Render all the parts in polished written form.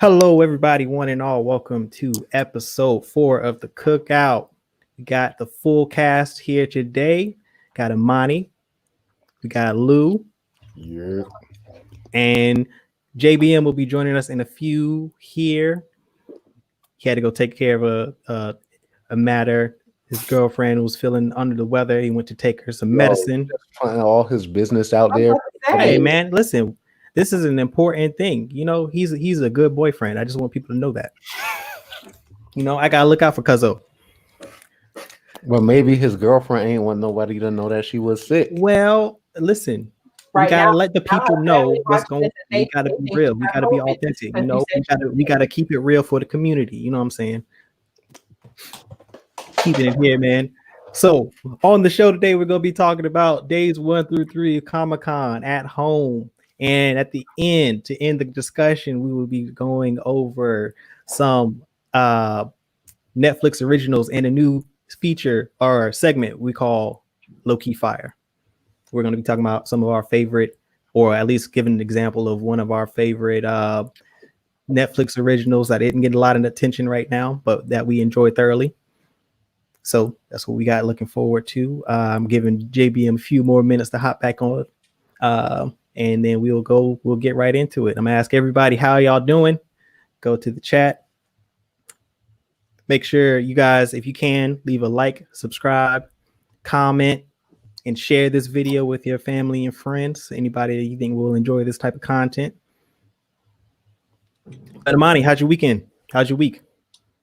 Hello, everybody, one and all. Welcome to episode 4 of the Cookout. We got the full cast here today. Got Imani, we got Lou, Yeah. and JBM will be joining us in a few here. He had to go take care of a matter. His girlfriend was feeling under the weather. He went to take her some medicine. Just trying all his business out I'm there. about to say. Hey, man, listen. This is an important thing. You know, he's a good boyfriend. I just want people to know that. You know, I gotta look out for Cuzzo. Well, maybe his girlfriend ain't want nobody to know that she was sick. Well, listen, we Right gotta now- let the now people her know family what's watches going. this and We they gotta be think real. you We got gotta be COVID authentic. because You you know, said we gotta keep it real for the community. You know what I'm saying? Keeping it here, man. So on the show today, we're gonna be talking about days 1 through 3 of Comic-Con at home. And at the end, to end the discussion, we will be going over some Netflix originals and a new feature or segment we call Lowkey Fire. We're going to be talking about some of our favorite, or at least giving an example of one of our favorite Netflix originals that didn't get a lot of attention right now, but that we enjoy thoroughly. So that's what we got looking forward to. I'm giving JBM a few more minutes to hop back on, and then we'll get right into it. I'm gonna ask everybody how y'all doing. Go to the chat. Make sure you guys, if you can, leave a like, subscribe, comment, and share this video with your family and friends. Anybody that you think will enjoy this type of content. But Imani, how's your weekend? How's your week?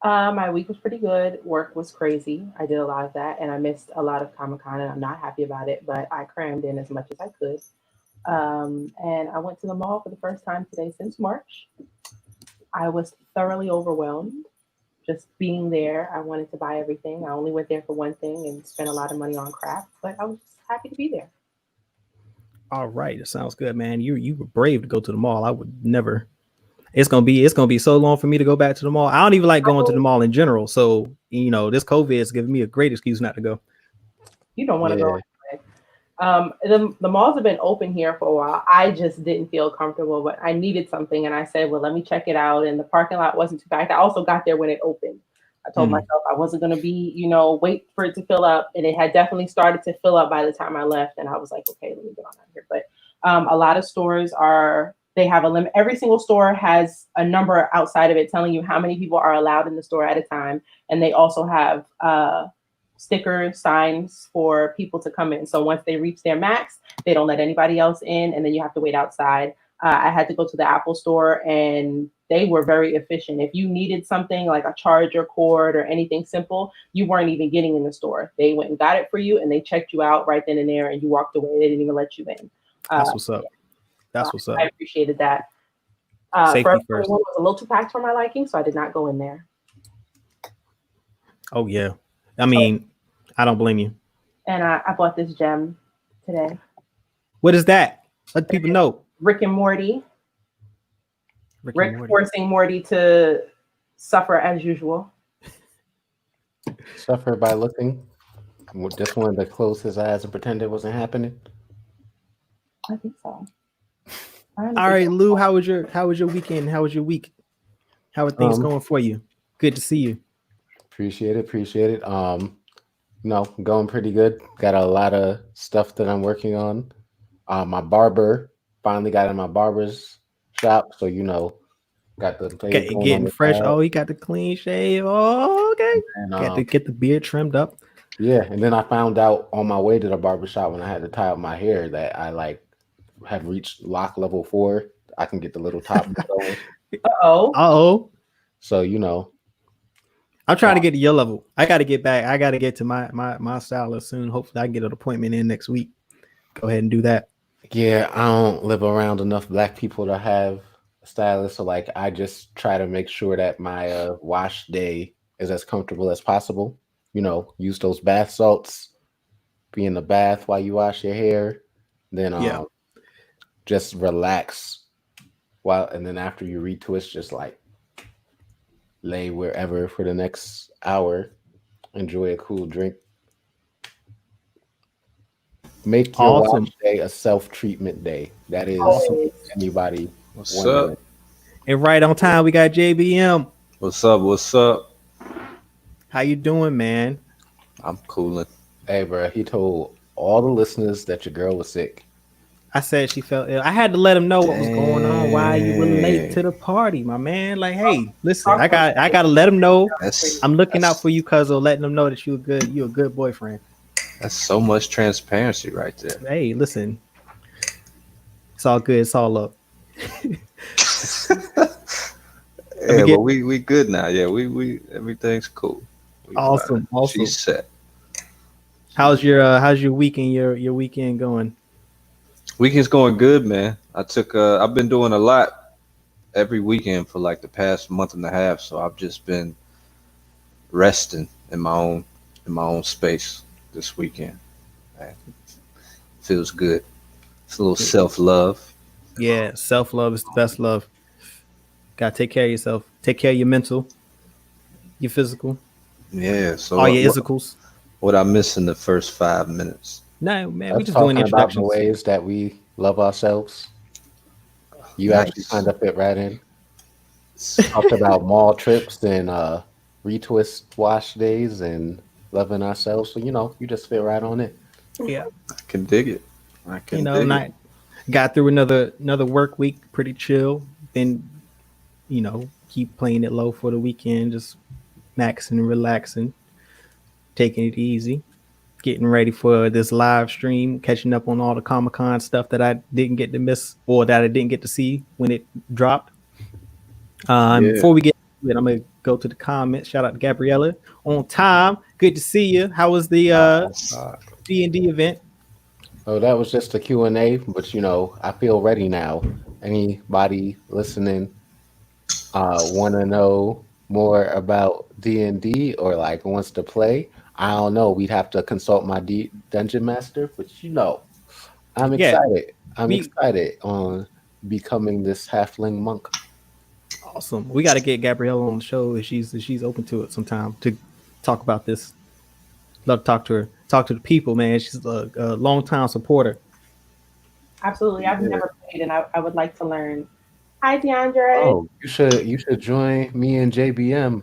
My week was pretty good. Work was crazy. I did a lot of that, and I missed a lot of Comic-Con, and I'm not happy about it. But I crammed in as much as I could. And I went to the mall for the first time today since March. I was thoroughly overwhelmed just being there. I wanted to buy everything. I only went there for one thing and spent a lot of money on crap, but I was happy to be there. All right, it sounds good, man. You were brave to go to the mall. I would never. It's gonna be so long for me to go back to the mall. I don't even like going to the mall in general. So this COVID is giving me a great excuse not to go. You don't want to go anyway. The malls have been open here for a while. I just didn't feel comfortable, but I needed something, and I said, "Well, let me check it out." And the parking lot wasn't too bad. I also got there when it opened. I told myself I wasn't going to be, wait for it to fill up, and it had definitely started to fill up by the time I left. And I was like, "Okay, let me get on out here." But a lot of stores they have a limit. Every single store has a number outside of it telling you how many people are allowed in the store at a time, and they also have sticker signs for people to come in. So once they reach their max, they don't let anybody else in, and then you have to wait outside. I had to go to the Apple store, and they were very efficient. If you needed something like a charger cord or anything simple, you weren't even getting in the store. They went and got it for you, and they checked you out right then and there, and you walked away. They didn't even let you in. That's what's up. That's what's up. I appreciated that. Safety first. One was a little too packed for my liking, so I did not go in there. Oh yeah, I mean, I don't blame you. And I bought this gem today. What is that? Let people know. Rick and Morty. Rick forcing Morty to suffer as usual. Suffer by looking. Just wanted to close his eyes and pretend it wasn't happening. I think so. All right, Lou, how was your weekend? How was your week? How are things going for you? Good to see you. Appreciate it. Going pretty good. Got a lot of stuff that I'm working on. My barber finally got in my barber's shop, so got the getting fresh. Side. Oh, he got the clean shave. Oh, okay. And, got to get the beard trimmed up. Yeah, and then I found out on my way to the barber shop when I had to tie up my hair that I have reached lock level 4. I can get the little top going. Uh-oh. So I'm trying to get to your level. I got to get back. I got to get to my stylist soon. Hopefully I can get an appointment in next week. Go ahead and do that. Yeah, I don't live around enough Black people to have a stylist. So I just try to make sure that my wash day is as comfortable as possible. Use those bath salts, be in the bath while you wash your hair. Then just relax and then after you retwist, just lay wherever for the next hour, enjoy a cool drink. Make your wash day a self-treatment day. That is anybody. What's up? And right on time, we got JBM. What's up? What's up? How you doing, man? I'm cooling. Hey, bro, he told all the listeners that your girl was sick. I said she felt ill. I had to let him know what was going on. Why you were late Dang. to the party, my man? Like, hey, listen, Talk about I gotta let him know. That's I'm looking out that's, for you, cuz, or letting them know that you a good boyfriend. that's so much transparency right there. Hey, listen, it's all good. It's all up. Let me Yeah, get but we good now. Yeah, we everything's cool. We fine. awesome. She's set. How's your weekend your weekend going? Weekend's going good, man. I've been doing a lot every weekend for like the past month and a half, so I've just been resting in my own space this weekend. Man, feels good. It's a little self love. Yeah, self love is the best love. Gotta take care of yourself. Take care of your mental, your physical, Yeah. So all your physicals. what I missed in the first 5 minutes? No, man, we Us just doing talking about the introductions. ways that we love ourselves. You actually Nice. kind of fit right in. Talked about mall trips and retwist wash days and loving ourselves. So you just fit right on it. Yeah, I can dig it. I can dig it. not got through another work week, pretty chill. Then keep playing it low for the weekend, just maxing and relaxing, taking it easy, getting ready for this live stream, catching up on all the Comic Con stuff that I didn't get to miss or that I didn't get to see when it dropped. Yeah. Before we get to it, I'm gonna go to the comments. Shout out to Gabriella on time. Good to see you. How was the Uh, D&D event? Oh, that was just a Q&A, but I feel ready now. Anybody listening want to know more about D&D or like wants to play? I don't know. We'd have to consult my dungeon master, but I'm Yeah, excited. I'm we excited on becoming this halfling monk. awesome. We got to get Gabriella on the show if she's open to it sometime to talk about this. Love to talk to her. Talk to the people, man. She's a long-time supporter. Absolutely. I've yeah. never played and I would like to learn. Hi, DeAndre. Oh, you should join me and JBM.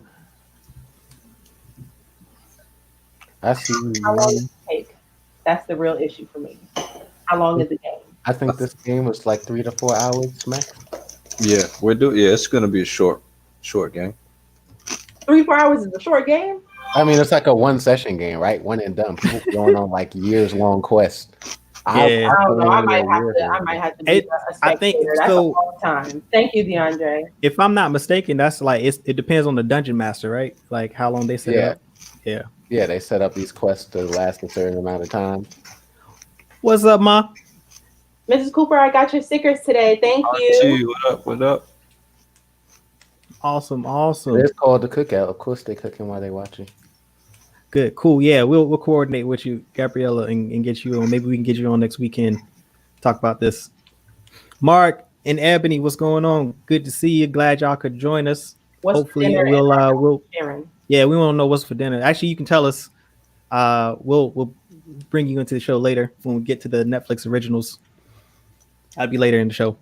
I see How long does you. it take? That's the real issue for me. How long is the game? I think this game was like 3 to 4 hours max. Yeah, we're doing. Yeah, it's gonna be a short game. 3 4 hours is a short game. I mean, it's like a one session game, right? One and done. People going on like years long quests. Yeah. I don't know. I played might a have year to. ago. I might have to be It, a I think spectator. That's a so. long time. Thank you, DeAndre. If I'm not mistaken, that's like it depends on the dungeon master, right? Like how long they set it Yeah. up. Yeah. Yeah, they set up these quests to last a certain amount of time. What's up, Ma? Mrs. Cooper, I got your stickers today. Thank you. Auntie, what up? What up? Awesome. It's called the Cookout. Of course, they cooking while they watching. Good. Cool. Yeah, we'll coordinate with you, Gabriella, and get you on. Maybe we can get you on next weekend. Talk about this. Mark and Ebony, what's going on? Good to see you. Glad y'all could join us. What's Hopefully dinner we'll Sharon? yeah, we want to know what's for dinner. Actually, you can tell us. We'll bring you into the show later when we get to the Netflix originals. That'll be later in the show.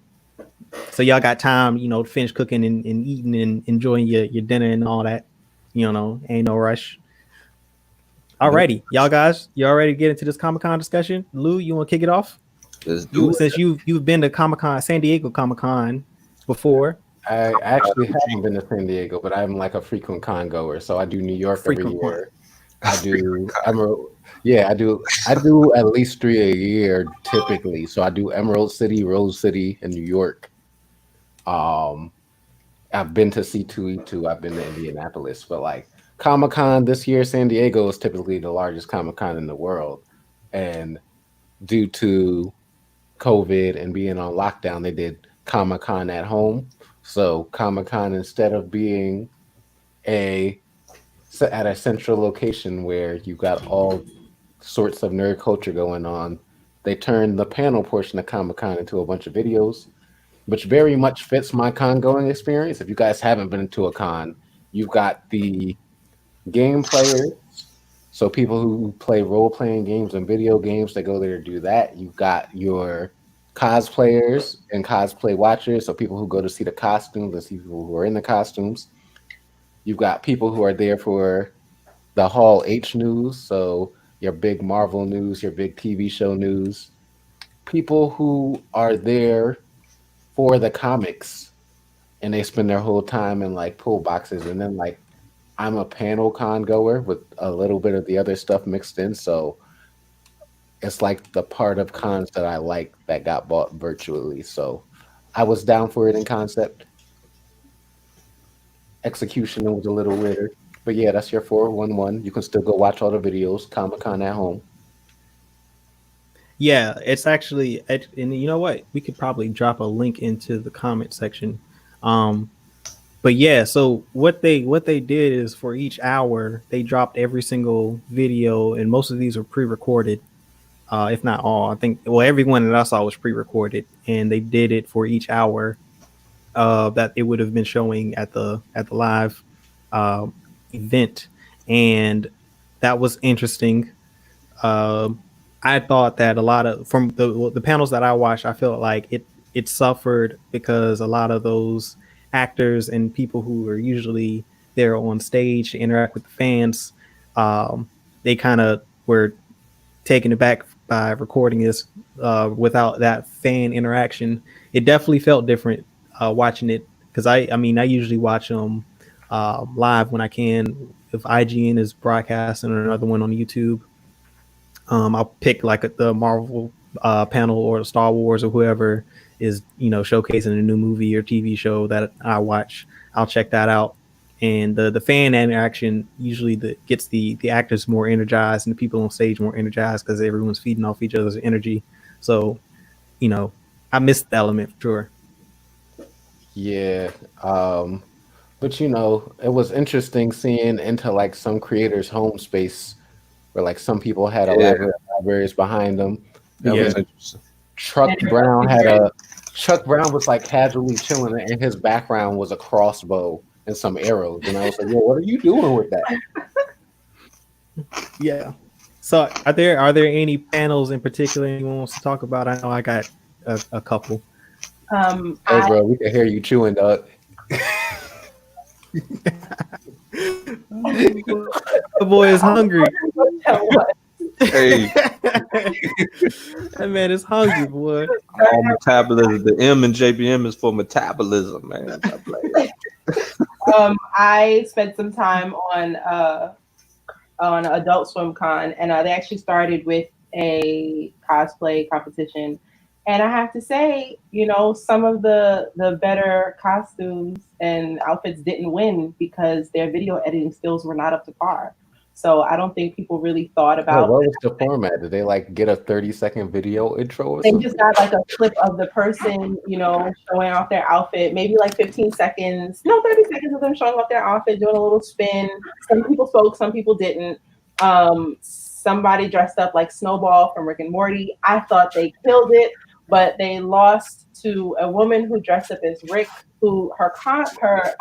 So y'all got time, to finish cooking and eating and enjoying your dinner and all that. Ain't no rush. Alrighty, y'all guys, you all ready to get into this Comic-Con discussion? Lou, you want to kick it off? Let's do it. Since you've been to Comic-Con, San Diego Comic-Con before. I actually haven't been to San Diego, but I'm like a frequent con goer. So I do New York every year. I do Emerald. Yeah, I do at least 3 a year typically. So I do Emerald City, Rose City, and New York. I've been to C2E2. I've been to Indianapolis, but like Comic-Con this year, San Diego is typically the largest Comic-Con in the world, and due to COVID and being on lockdown, they did Comic-Con at home. So Comic-Con, instead of being at a central location where you got all sorts of nerd culture going on, they turned the panel portion of Comic-Con into a bunch of videos, which very much fits my con going experience. If you guys haven't been to a con, you've got the game players, so people who play role-playing games and video games, they go there to do that. You've got your cosplayers and cosplay watchers, so people who go to see the costumes and see people who are in the costumes. You've got people who are there for the Hall H news, so your big Marvel news, your big TV show news. People who are there for the comics and they spend their whole time in like pull boxes. And then like I'm a panel con goer with a little bit of the other stuff mixed in, so it's like the part of cons that I like that got bought virtually. So I was down for it in concept. Execution was a little weirder. But yeah, that's your 411. You can still go watch all the videos, Comic Con at home. Yeah, it's actually, and you know what? We could probably drop a link into the comment section. But yeah, so what they did is for each hour they dropped every single video, and most of these were pre-recorded, if not all. I think everyone that I saw was pre-recorded, and they did it for each hour that it would have been showing at the live uh, event, and that was interesting. Um, I thought that a lot of from the panels that I watched, I felt like it suffered because a lot of those actors and people who are usually there on stage to interact with the fans, they kind of were taken aback by recording this without that fan interaction. It definitely felt different watching it because I usually watch them live when I can. If IGN is broadcasting or another one on YouTube, I'll pick like the Marvel panel or the Star Wars or whoever is showcasing a new movie or TV show that I watch. I'll check that out, and the fan interaction usually gets the actors more energized and the people on stage more energized because everyone's feeding off each other's energy. So I missed the element for sure. Yeah. But it was interesting seeing into like some creators' home space where like some people had elaborate libraries behind them. That Yeah. was interesting. Chuck Brown was like casually chilling, and his background was a crossbow and some arrows. And I was like, "Yo, what are you doing with that?" Yeah. So are there any panels in particular anyone wants to talk about? I know I got a couple. Hey, bro, we can hear you chewing, dog. The boy is hungry. Hey, That man is hungry, boy. all metabolism. The M in JBM is for metabolism, man. I spent some time on Adult Swim Con, and they actually started with a cosplay competition. And I have to say, some of the better costumes and outfits didn't win because their video editing skills were not up to par. So I don't think people really thought about. What was the format? Did they like get a 30-second video intro or They something? just got like a clip of the person, showing off their outfit, maybe like 15 seconds, no, 30 seconds of them showing off their outfit, doing a little spin. Some people spoke, some people didn't. Somebody dressed up like Snowball from Rick and Morty. I thought they killed it, but they lost to a woman who dressed up as Rick, who her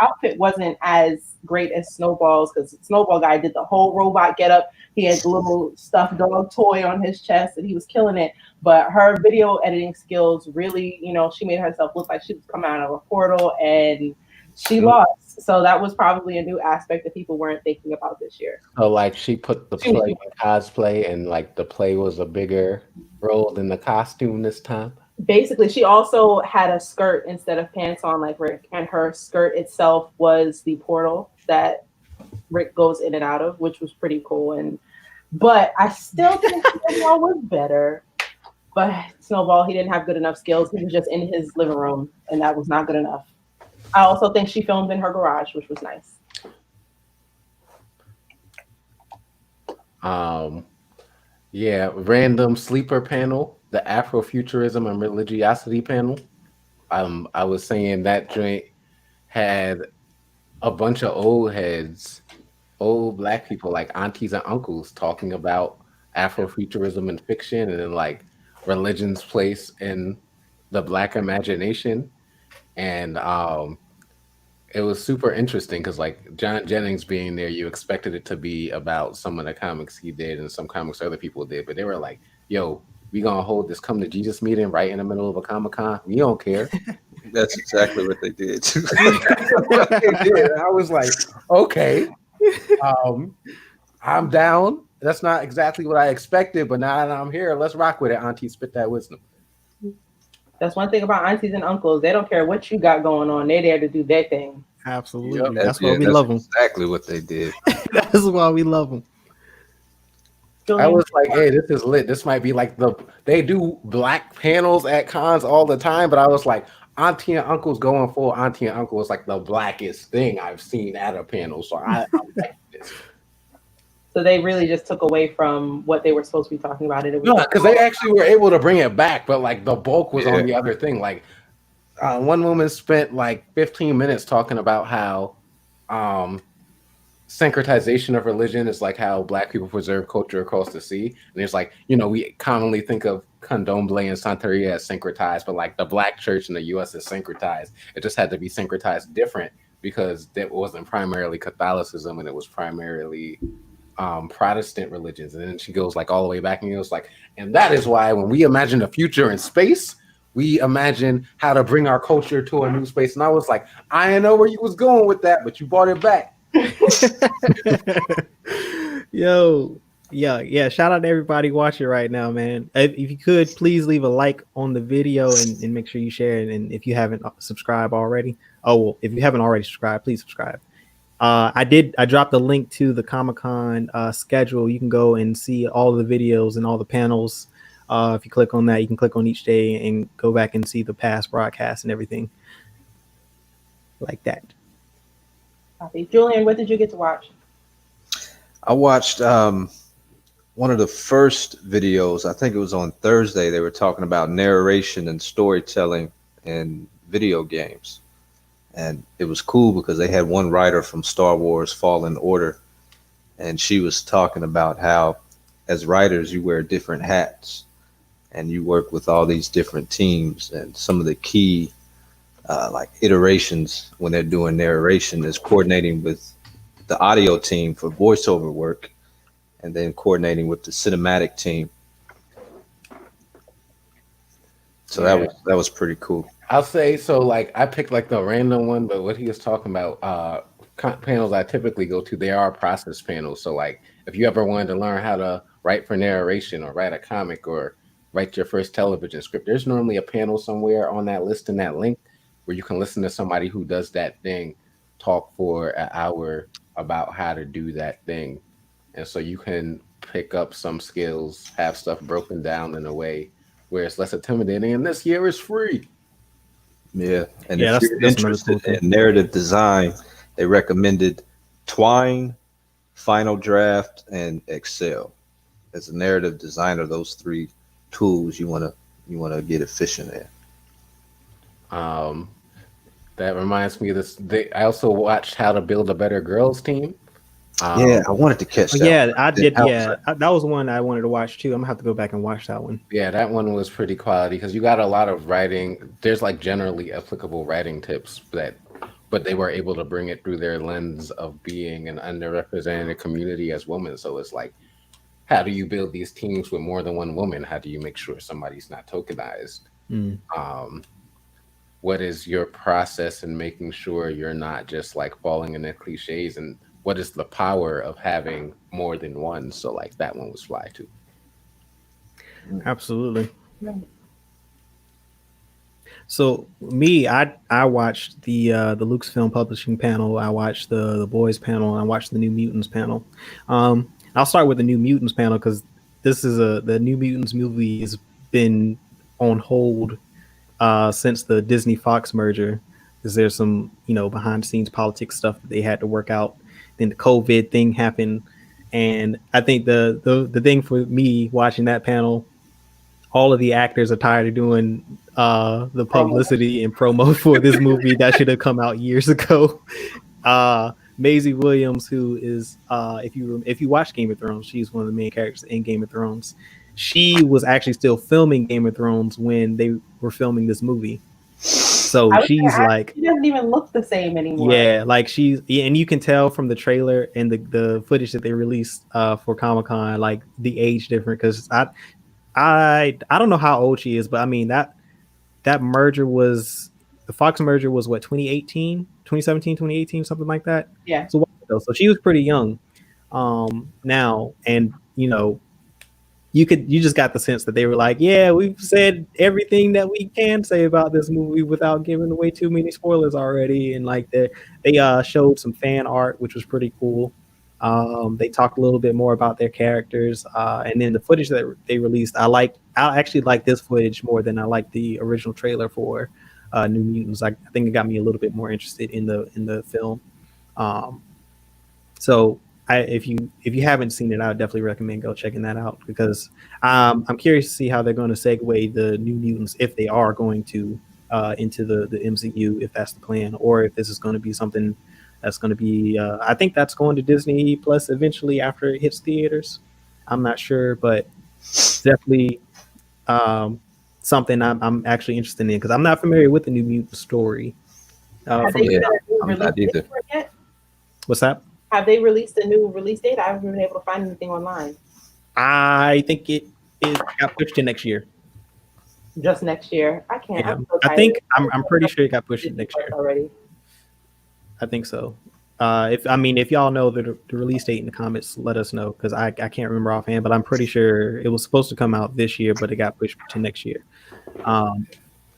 outfit wasn't as great as Snowball's because Snowball guy did the whole robot getup. He had the little stuffed dog toy on his chest and he was killing it. But her video editing skills really, she made herself look like she was coming out of a portal and she lost. So that was probably a new aspect that people weren't thinking about this year. So like she put the play in cosplay, and like the play was a bigger role than the costume this time. Basically, she also had a skirt instead of pants on like Rick, and her skirt itself was the portal that Rick goes in and out of, which was pretty cool. But I still think Snowball was better. But Snowball, he didn't have good enough skills. He was just in his living room, and that was not good enough. I also think she filmed in her garage, which was nice. Yeah, random sleeper panel, the Afrofuturism and religiosity panel. I was saying that joint had a bunch of old heads, old Black people like aunties and uncles talking about Afrofuturism and fiction, and then like religion's place in the Black imagination. And it was super interesting because like John Jennings being there, you expected it to be about some of the comics he did and some comics other people did, but they were like, yo, we gonna hold this come to Jesus meeting right in the middle of a Comic-Con. We don't care. That's exactly what they did. That's what they did. I was like, okay, I'm down. That's not exactly what I expected, but now that I'm here, let's rock with it. Auntie, spit that wisdom. That's one thing about aunties and uncles. They don't care what you got going on. They're there to do their thing. Absolutely. Yep. That's why we love them. Exactly what they did. That's why we love them. I was like, hey, this is lit. This might be like they do black panels at cons all the time, but I was like, auntie and uncle's going for auntie and uncle is like the blackest thing I've seen at a panel. So I like this. So they really just took away from what they were supposed to be talking about. It No, because they actually were able to bring it back, but like the bulk was on the other thing. Like one woman spent like 15 minutes talking about how syncretization of religion is like how Black people preserve culture across the sea. And it's like, we commonly think of Candomblé and Santeria as syncretized, but like the Black church in the US is syncretized. It just had to be syncretized different because it wasn't primarily Catholicism and it was primarily Protestant religions. And then she goes like all the way back and goes like, and that is why when we imagine the future in space, we imagine how to bring our culture to a new space. And I was like, I didn't know where you was going with that, but you brought it back. Yo, yeah. Shout out to everybody watching right now, man. If you could, please leave a like on the video and make sure you share it. And if you haven't subscribed already, if you haven't already subscribed, please subscribe. I dropped a link to the Comic-Con schedule. You can go and see all the videos and all the panels. If you click on that, you can click on each day and go back and see the past broadcasts and everything like that. Okay. Julian, what did you get to watch? I watched one of the first videos. I think it was on Thursday. They were talking about narration and storytelling in video games. And it was cool because they had one writer from Star Wars Fallen Order. And she was talking about how as writers, you wear different hats and you work with all these different teams. And some of the key like iterations when they're doing narration is coordinating with the audio team for voiceover work and then coordinating with the cinematic team. So that was pretty cool. I'll say so. Like I picked like the random one, but what he was talking about, panels I typically go to, they are process panels. So like if you ever wanted to learn how to write for narration or write a comic or write your first television script, there's normally a panel somewhere on that list in that link where you can listen to somebody who does that thing talk for an hour about how to do that thing. And so you can pick up some skills, have stuff broken down in a way where it's less intimidating. And this year is free. Yeah. And if you're interested in narrative design, they recommended Twine, Final Draft, and Excel. As a narrative designer, those three tools you want to get efficient at. That reminds me of this. I also watched How to Build a Better Girls Team. Yeah, I wanted to catch that. Yeah, I did. Yeah, that was one I wanted to watch too. I'm gonna have to go back and watch that one. Yeah, that one was pretty quality because you got a lot of writing. There's like generally applicable writing tips but they were able to bring it through their lens of being an underrepresented community as women. So it's like, how do you build these teams with more than one woman? How do you make sure somebody's not tokenized? What is your process in making sure you're not just like falling into cliches, and what is the power of having more than one? So like that one was fly too. Absolutely. So me, I watched the Lucasfilm Publishing panel. I watched the Boys panel. And I watched the New Mutants panel. I'll start with the New Mutants panel because this is the New Mutants movie has been on hold since the Disney Fox merger, because there's some behind the scenes politics stuff that they had to work out. Then the COVID thing happened, and I think the thing for me watching that panel, all of the actors are tired of doing the publicity and promo for this movie that should have come out years ago. Maisie Williams, who is if you watch Game of Thrones, she's one of the main characters in Game of Thrones. She was actually still filming Game of Thrones when they were filming this movie. So she's like, she doesn't even look the same anymore. Yeah, like and you can tell from the trailer and the footage that they released for Comic-Con, like the age difference. Because I don't know how old she is, but I mean that merger was the Fox merger was what 2018, 2017, 2018, something like that. Yeah. So so she was pretty young now, and you just got the sense that they were like, yeah, we've said everything that we can say about this movie without giving away too many spoilers already. And like they showed some fan art, which was pretty cool. They talked a little bit more about their characters, and then the footage that they released. I actually like this footage more than I like the original trailer for New Mutants. I think it got me a little bit more interested in the film. Um, so if you haven't seen it, I would definitely recommend go checking that out because I'm curious to see how they're going to segue the New Mutants if they are going to into the MCU, if that's the plan, or if this is going to be something that's going to be. I think that's going to Disney Plus eventually after it hits theaters. I'm not sure, but definitely something I'm actually interested in because I'm not familiar with the New Mutant story. Have From they Yeah, set a new I'm release not date either. for it yet? what's that? Have they released a new release date? I haven't been able to find anything online. I think it got pushed to next year. Just next year. I can't. Yeah, I'm so I tired. think I'm pretty sure it got pushed to Disney next Plus year. already. I think so. If y'all know the release date in the comments, let us know because I can't remember offhand, but I'm pretty sure it was supposed to come out this year, but it got pushed to next year. Um,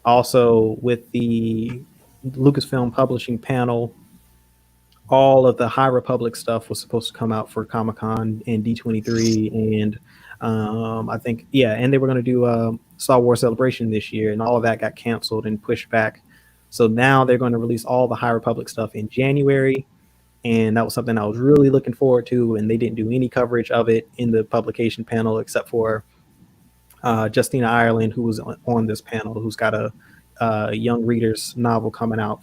Also, with the Lucasfilm Publishing panel, all of the High Republic stuff was supposed to come out for Comic Con and D23, and I think and they were going to do Star Wars Celebration this year, and all of that got canceled and pushed back. So now they're going to release all the High Republic stuff in January, and that was something I was really looking forward to. And they didn't do any coverage of it in the publication panel except for Justina Ireland, who was on this panel, who's got a young reader's novel coming out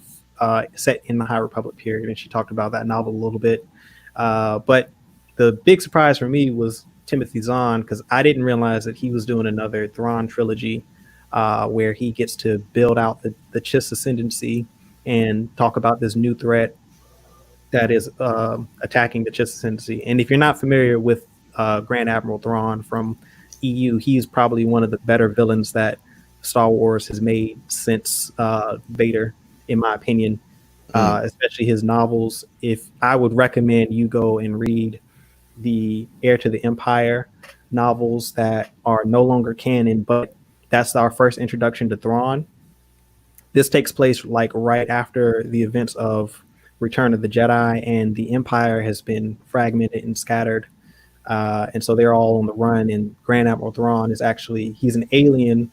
set in the High Republic period, and she talked about that novel a little bit. But the big surprise for me was Timothy Zahn, because I didn't realize that he was doing another Thrawn trilogy where he gets to build out the Chiss ascendancy and talk about this new threat that is attacking the Chiss ascendancy. And if you're not familiar with Grand Admiral Thrawn from EU, he's probably one of the better villains that Star Wars has made since Vader, in my opinion. Especially his novels. If I would recommend you go and read the Heir to the Empire novels that are no longer canon, but that's our first introduction to Thrawn. This takes place like right after the events of Return of the Jedi, and the Empire has been fragmented and scattered. And so they're all on the run. And Grand Admiral Thrawn he's an alien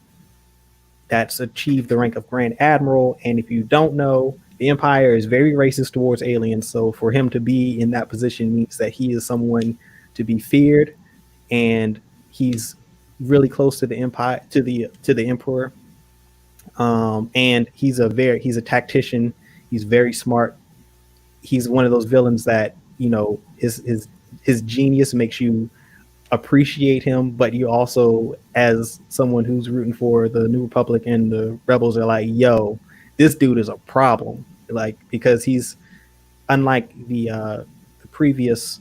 that's achieved the rank of Grand Admiral. And if you don't know, the Empire is very racist towards aliens. So for him to be in that position means that he is someone to be feared, and he's really close to the Empire, to the Emperor. And he's a tactician. He's very smart. He's one of those villains that his genius makes you appreciate him, but you also, as someone who's rooting for the New Republic and the Rebels, are like, yo, this dude is a problem, like, because he's unlike the previous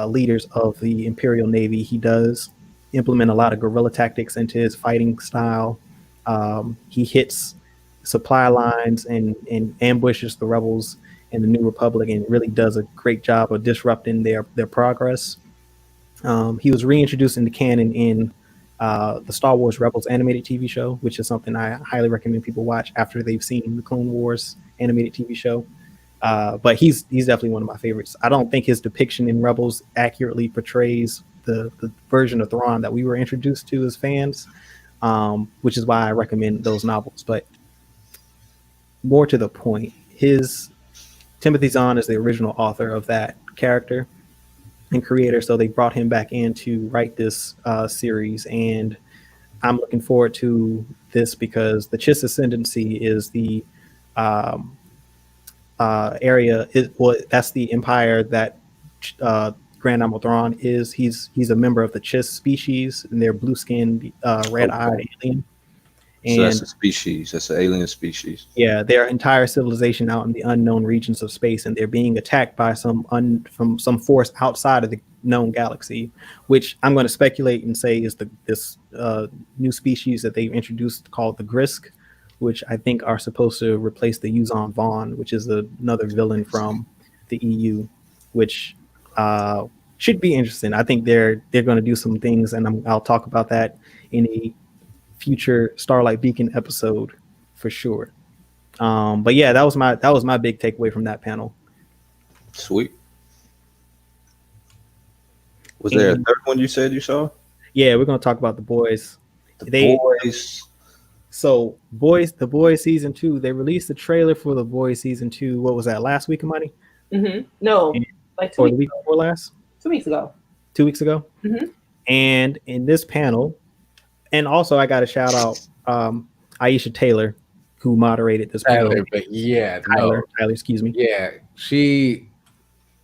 leaders of the Imperial Navy. He does implement a lot of guerrilla tactics into his fighting style. He hits supply lines and ambushes the rebels and the New Republic, and really does a great job of disrupting their progress. He was reintroduced into canon in the Star Wars Rebels animated TV show, which is something I highly recommend people watch after they've seen the Clone Wars animated TV show. But he's definitely one of my favorites. I don't think his depiction in Rebels accurately portrays the version of Thrawn that we were introduced to as fans, which is why I recommend those novels. But more to the point, Timothy Zahn is the original author of that character and creator, so they brought him back in to write this series, and I'm looking forward to this because the Chiss Ascendancy is the area. That's the empire that Grand Admiral Thrawn is. He's a member of the Chiss species, and they're blue-skinned, red-eyed alien. So that's And a species. That's an alien species. yeah, their entire civilization out in the unknown regions of space, and they're being attacked by from some force outside of the known galaxy, which I'm going to speculate and say is this new species that they've introduced called the Grisk, which I think are supposed to replace the Yuzon Vaughn, which is another villain from the EU, which should be interesting. I think they're going to do some things, and I'll talk about that in a future Starlight Beacon episode for sure. But yeah, that was my big takeaway from that panel. Sweet. Was there a third one you said you saw? Yeah, we're gonna talk about the boys. Boys. So the boys season 2. They released the trailer for the boys season 2. What was that? Last week, Money? Mm-hmm. No, like 2 or weeks the week ago. before last? 2 weeks ago. 2 weeks ago. Mm-hmm. And in this panel, and also I got to shout out Aisha Taylor, who moderated this panel. But yeah, Tyler, excuse me. Yeah,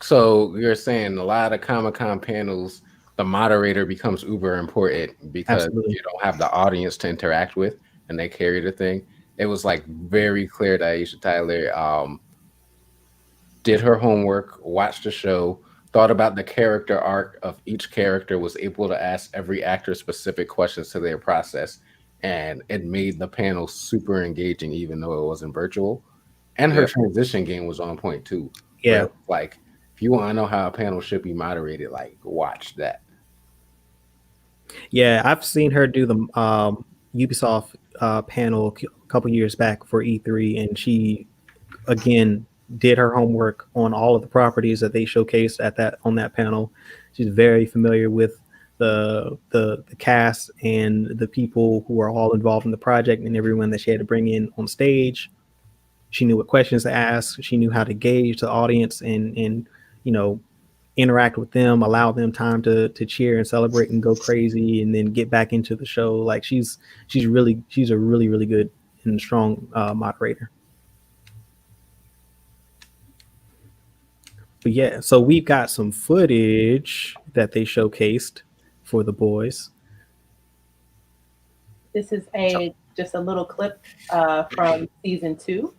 so you're saying a lot of Comic-Con panels, the moderator becomes uber important because Absolutely. you don't have the audience to interact with, and they carry the thing. It was like very clear that Aisha Tyler did her homework, watched the show, thought about the character arc of each character, was able to ask every actor specific questions to their process, and it made the panel super engaging, even though it wasn't virtual. And her transition game was on point too. Yeah, like if you want to know how a panel should be moderated, like watch that. Yeah, I've seen her do the Ubisoft panel a couple years back for E3, and she again did her homework on all of the properties that they showcased on that panel. She's very familiar with the cast and the people who are all involved in the project and everyone that she had to bring in on stage. She knew what questions to ask. She knew how to gauge the audience and interact with them, allow them time to cheer and celebrate and go crazy, and then get back into the show. Like she's a really good and strong moderator. But yeah, so we've got some footage that they showcased for the boys. This is just a little clip from season 2.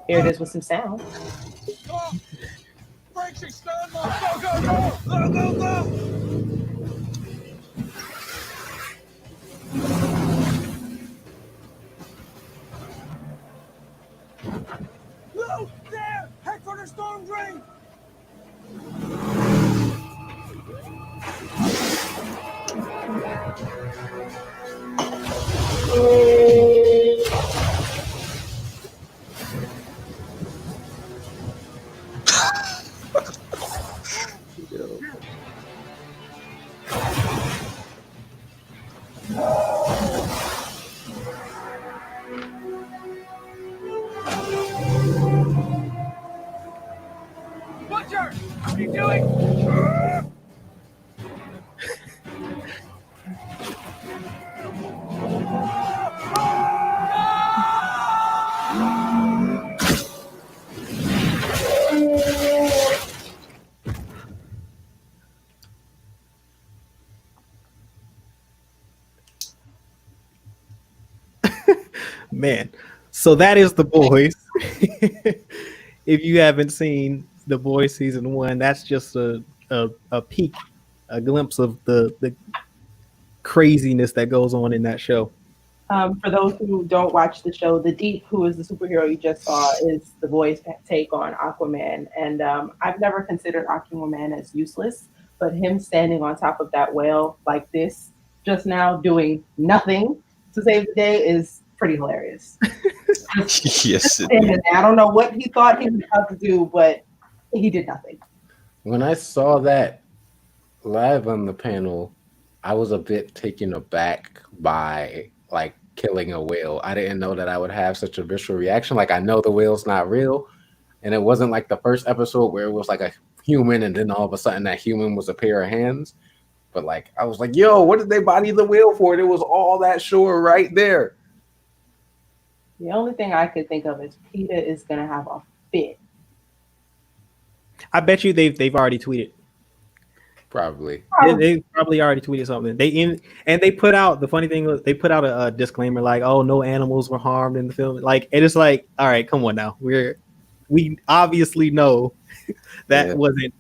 Here it is with some sound. Low there! Head for the storm drain! Butcher! What are you doing? Man, so that is the boys. If you haven't seen the boys season 1, that's just a peek, a glimpse of the craziness that goes on in that show. For those who don't watch the show, the Deep, who is the superhero you just saw, is the boys' take on Aquaman. And I've never considered Aquaman as useless, but him standing on top of that whale like this just now, doing nothing to save the day, is pretty hilarious. Yes. And I don't know what he thought he was about to do, but he did nothing. When I saw that live on the panel, I was a bit taken aback by like killing a whale. I didn't know that I would have such a visceral reaction. Like I know the whale's not real, and it wasn't like the first episode where it was like a human and then all of a sudden that human was a pair of hands. But like I was like, yo, what did they body the whale for? There was all that shore right there. The only thing I could think of is PETA is going to have a fit. I bet you they've already tweeted. Probably. They probably already tweeted something. They put out the funny thing was they put out a disclaimer like, "Oh, no animals were harmed in the film." Like, it is like, all right, come on now. We obviously know that wasn't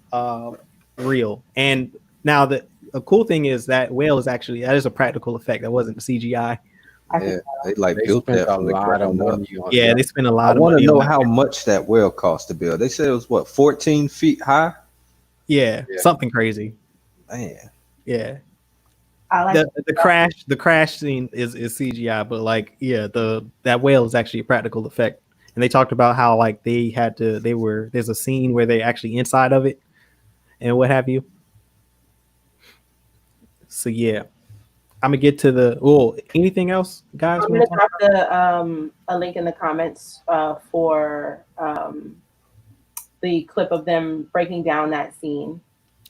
real. And now the cool thing is that whale is actually that is a practical effect. That wasn't CGI. Yeah, they like They built spent that a from the lot of ground up. money on Yeah, that. they spent a I lot of want money. to know on how that. much that whale cost to build. They said it was what 14 feet high. Yeah, Yeah. something crazy. Man, Yeah. I like The crash scene is CGI, but like that whale is actually a practical effect. And they talked about how like there's a scene where they actually inside of it and what have you. So yeah, I'm gonna get to anything else, guys? I'm gonna drop a link in the comments for the clip of them breaking down that scene.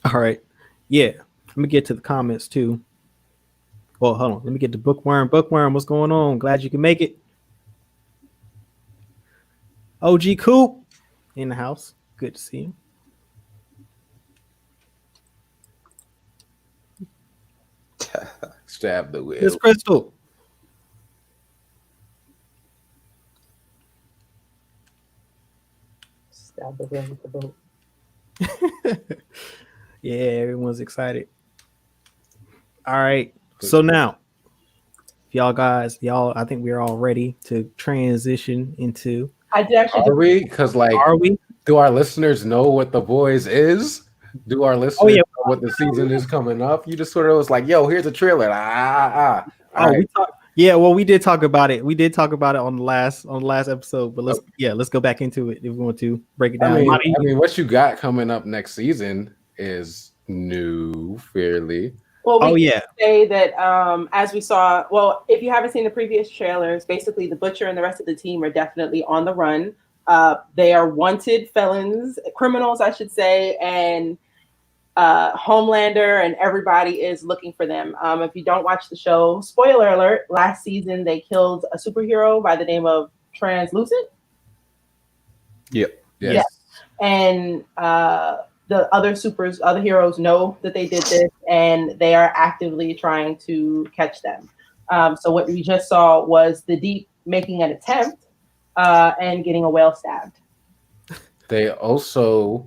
All right, yeah, let me get to the comments too. Well, hold on, let me get to Bookworm. Bookworm, what's going on? Glad you can make it. OG Coop in the house. Good to see you. Stab the wheel. Miss Crystal. Stab the wheel with the boat. Yeah, everyone's excited. All right. So now, y'all, I think we're all ready to transition into. I did actually. Are we? Because Are we? do our listeners know what The Boys is? Do our listeners know what the season is coming up? You just sort of was like, "Yo, here's a trailer." All right. We did talk about it. We did talk about it on the last episode. But let's go back into it if we want to break it down. I mean, what you got coming up next season is new, fairly. Well, we say that as we saw. Well, if you haven't seen the previous trailers, basically the Butcher and the rest of the team are definitely on the run. They are wanted felons, criminals, I should say, and Homelander and everybody is looking for them. If you don't watch the show, spoiler alert, last season they killed a superhero by the name of Translucent. Yep. Yes. Yeah. And the other heroes know that they did this and they are actively trying to catch them. So what we just saw was the Deep making an attempt and getting a whale stabbed. They also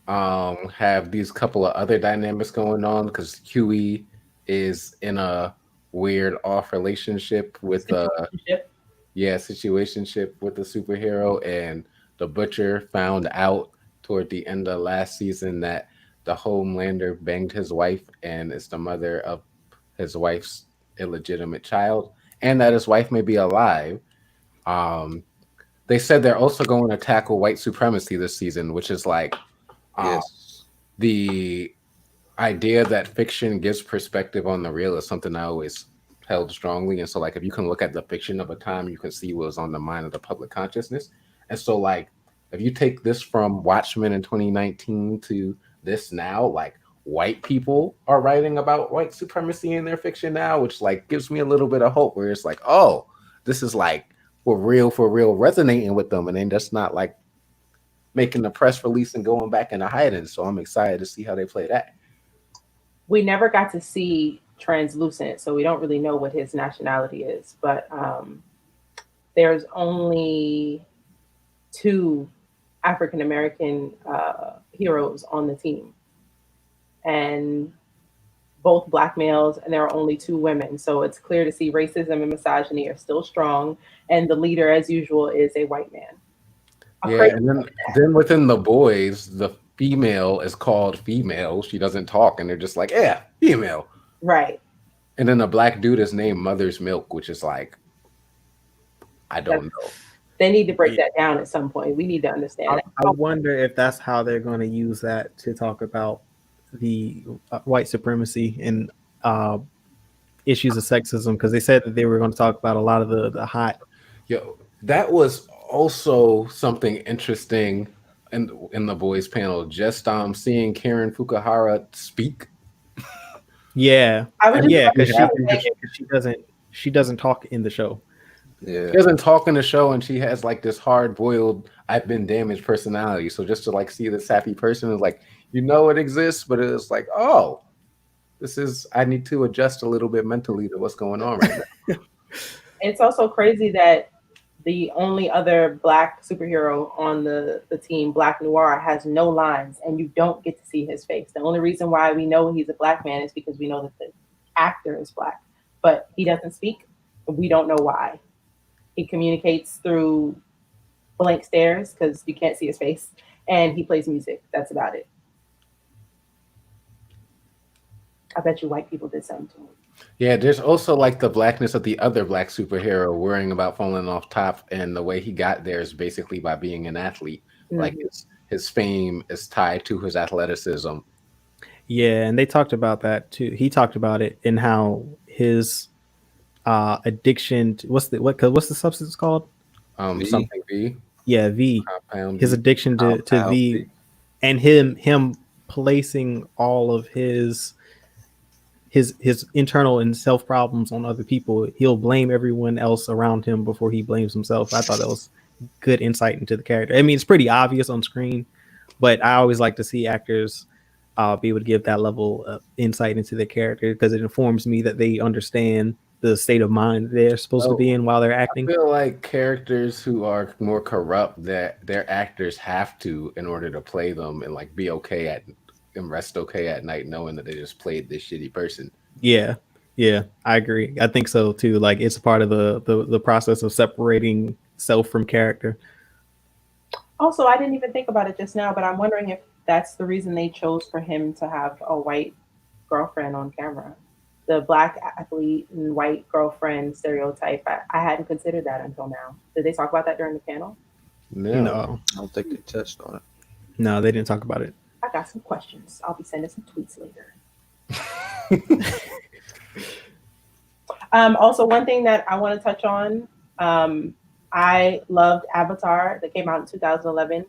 have these couple of other dynamics going on because Huey is in a weird off relationship with situationship with the superhero, and the Butcher found out toward the end of last season that the Homelander banged his wife and is the mother of his wife's illegitimate child, and that his wife may be alive. They said they're also going to tackle white supremacy this season, which is like the idea that fiction gives perspective on the real is something I always held strongly. And so, like, if you can look at the fiction of a time, you can see what was on the mind of the public consciousness. And so, like, if you take this from Watchmen in 2019 to this now, like, white people are writing about white supremacy in their fiction now, which, like, gives me a little bit of hope where it's like, oh, this is, like, for real, resonating with them. And then just not, like, making the press release and going back into hiding. So I'm excited to see how they play that. We never got to see Translucent, so we don't really know what his nationality is. But there's only 2 African American heroes on the team, and both Black males, and there are only 2 women. So it's clear to see racism and misogyny are still strong, and the leader, as usual, is a white man. Yeah, and then within the boys, the female is called female. She doesn't talk, and they're just like, yeah, female. Right. And then the Black dude is named Mother's Milk, which is like, I don't know. They need to break that down at some point. We need to understand that. I wonder if that's how they're going to use that to talk about the white supremacy and issues of sexism, because they said that they were going to talk about a lot of the hot. Yo, that was also something interesting in the boys panel. Just seeing Karen Fukuhara speak. Yeah, I would because she doesn't talk in the show. Yeah. She doesn't talk in the show, and she has like this hard-boiled, I've been damaged personality. So just to like see this happy person is like, it exists, but it's like, oh, I need to adjust a little bit mentally to what's going on right now. It's also crazy that the only other black superhero on the team, Black Noir, has no lines, and you don't get to see his face. The only reason why we know he's a black man is because we know that the actor is black, but he doesn't speak. We don't know why. He communicates through blank stares because you can't see his face, and he plays music. That's about it. I bet you white people did something to him. Yeah, there's also like the blackness of the other black superhero worrying about falling off top, and the way he got there is basically by being an athlete. Mm-hmm. Like his fame is tied to his athleticism. Yeah, and they talked about that too. He talked about it in how his addiction to, what's the substance called? V. Something V. Yeah, V. Compound his V. addiction to V, and him placing all of his internal and self problems on other people. He'll blame everyone else around him before he blames himself. I thought that was good insight into the character. I mean, it's pretty obvious on screen, but I always like to see actors be able to give that level of insight into their character, because it informs me that they understand the state of mind they're supposed to be in while they're acting. I feel like characters who are more corrupt, that their actors have to, in order to play them and like be okay and rest okay at night, knowing that they just played this shitty person. Yeah, I agree. I think so too. Like, it's part of the process of separating self from character. Also, I didn't even think about it just now, but I'm wondering if that's the reason they chose for him to have a white girlfriend on camera. The black athlete and white girlfriend stereotype. I hadn't considered that until now. Did they talk about that during the panel? No. I don't think they touched on it. No, they didn't talk about it. I got some questions. I'll be sending some tweets later. Also, one thing that I want to touch on, I loved Avatar that came out in 2011.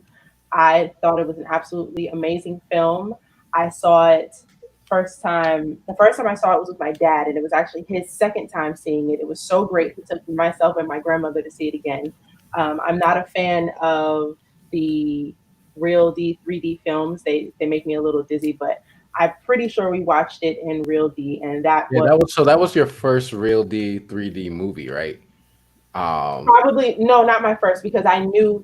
I thought it was an absolutely amazing film. I saw it the first time I saw it was with my dad, and it was actually his second time seeing it. It was so great. He took myself and my grandmother to see it again. I'm not a fan of the Real D 3D films. They make me a little dizzy, but I'm pretty sure we watched it in Real D, and that was your first Real D 3D movie, right? Probably no, not my first, because I knew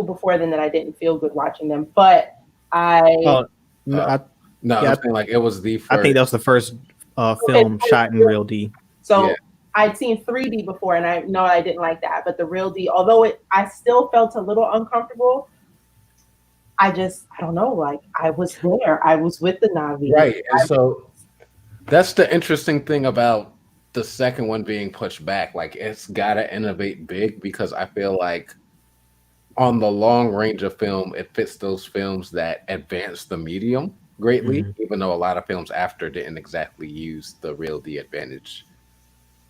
before then that I didn't feel good watching them, but I think like it was the first. I think that was the first film shot in Real D. So yeah. I'd seen 3D before, and I know I didn't like that, but the Real D, although I still felt a little uncomfortable. I don't know, like I was there. I was with the Na'vi. Right. And so that's the interesting thing about the second one being pushed back. Like, it's got to innovate big, because I feel like on the long range of film, it fits those films that advance the medium greatly, even though a lot of films after didn't exactly use the Real D advantage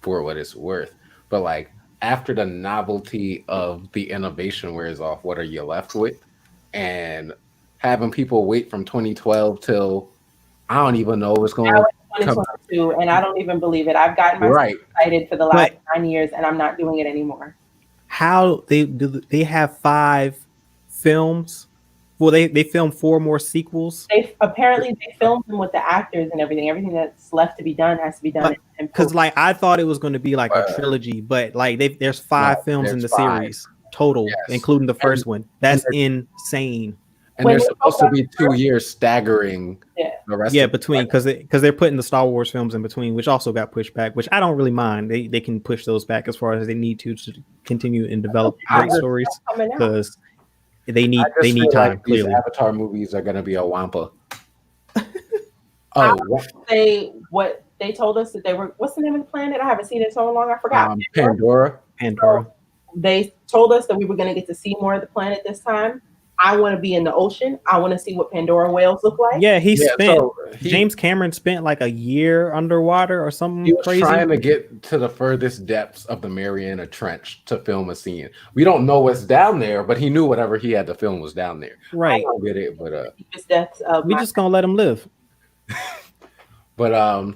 for what it's worth. But like, after the novelty of the innovation wears off, what are you left with? And having people wait from 2012 till I don't even know what's going on. 2022, and I don't even believe it. I've gotten myself excited for the last 9 years, and I'm not doing it anymore. How they have 5 films? Well, they filmed 4 more sequels. They filmed them with the actors and everything. Everything that's left to be done has to be done. Because like I thought it was going to be like a trilogy, but like there's 5 films in the series total, including the first one. That's insane. And they're supposed to be 2 years staggering. The rest between, because they're putting the Star Wars films in between, which also got pushed back, which I don't really mind. They can push those back as far as they need to continue and develop great stories, because they need time. Like clearly, these Avatar movies are going to be a wampa. What they told us that they were. What's the name of the planet? I haven't seen it so long. I forgot. Pandora. They told us that we were going to get to see more of the planet this time. I want to be in the ocean. I want to see what Pandora whales look like. Yeah, James Cameron spent like a year underwater or something. He was crazy. Trying to get to the furthest depths of the Mariana Trench to film a scene. We don't know what's down there, but he knew whatever he had to film was down there. Right. I don't get it, but we just gonna let him live. But